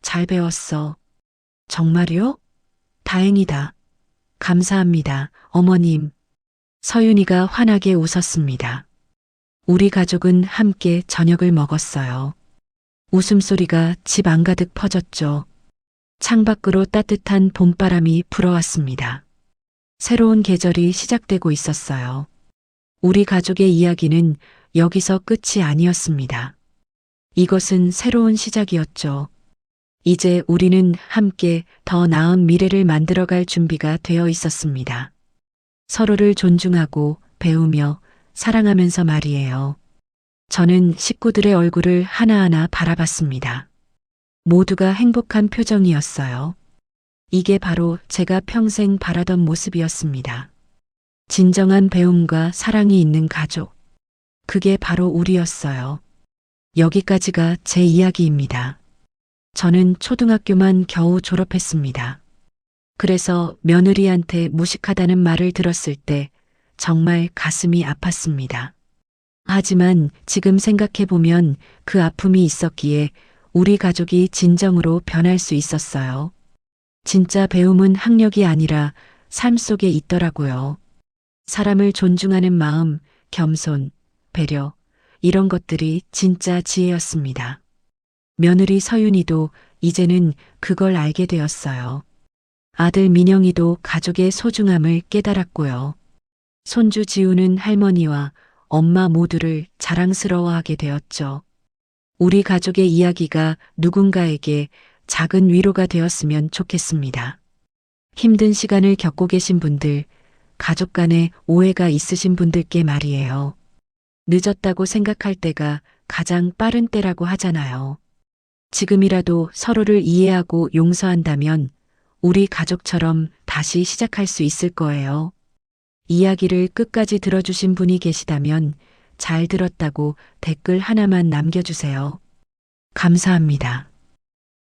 잘 배웠어. 정말요? 다행이다. 감사합니다, 어머님. 서윤이가 환하게 웃었습니다. 우리 가족은 함께 저녁을 먹었어요. 웃음소리가 집 안가득 퍼졌죠. 창밖으로 따뜻한 봄바람이 불어왔습니다. 새로운 계절이 시작되고 있었어요. 우리 가족의 이야기는 여기서 끝이 아니었습니다. 이것은 새로운 시작이었죠. 이제 우리는 함께 더 나은 미래를 만들어갈 준비가 되어 있었습니다. 서로를 존중하고 배우며 사랑하면서 말이에요. 저는 식구들의 얼굴을 하나하나 바라봤습니다. 모두가 행복한 표정이었어요. 이게 바로 제가 평생 바라던 모습이었습니다. 진정한 배움과 사랑이 있는 가족. 그게 바로 우리였어요. 여기까지가 제 이야기입니다. 저는 초등학교만 겨우 졸업했습니다. 그래서 며느리한테 무식하다는 말을 들었을 때 정말 가슴이 아팠습니다. 하지만 지금 생각해보면 그 아픔이 있었기에 우리 가족이 진정으로 변할 수 있었어요. 진짜 배움은 학력이 아니라 삶 속에 있더라고요. 사람을 존중하는 마음, 겸손, 배려, 이런 것들이 진짜 지혜였습니다. 며느리 서윤이도 이제는 그걸 알게 되었어요. 아들 민영이도 가족의 소중함을 깨달았고요. 손주 지우는 할머니와 엄마 모두를 자랑스러워하게 되었죠. 우리 가족의 이야기가 누군가에게 작은 위로가 되었으면 좋겠습니다. 힘든 시간을 겪고 계신 분들, 가족 간에 오해가 있으신 분들께 말이에요. 늦었다고 생각할 때가 가장 빠른 때라고 하잖아요. 지금이라도 서로를 이해하고 용서한다면 우리 가족처럼 다시 시작할 수 있을 거예요. 이야기를 끝까지 들어주신 분이 계시다면 잘 들었다고 댓글 하나만 남겨주세요. 감사합니다.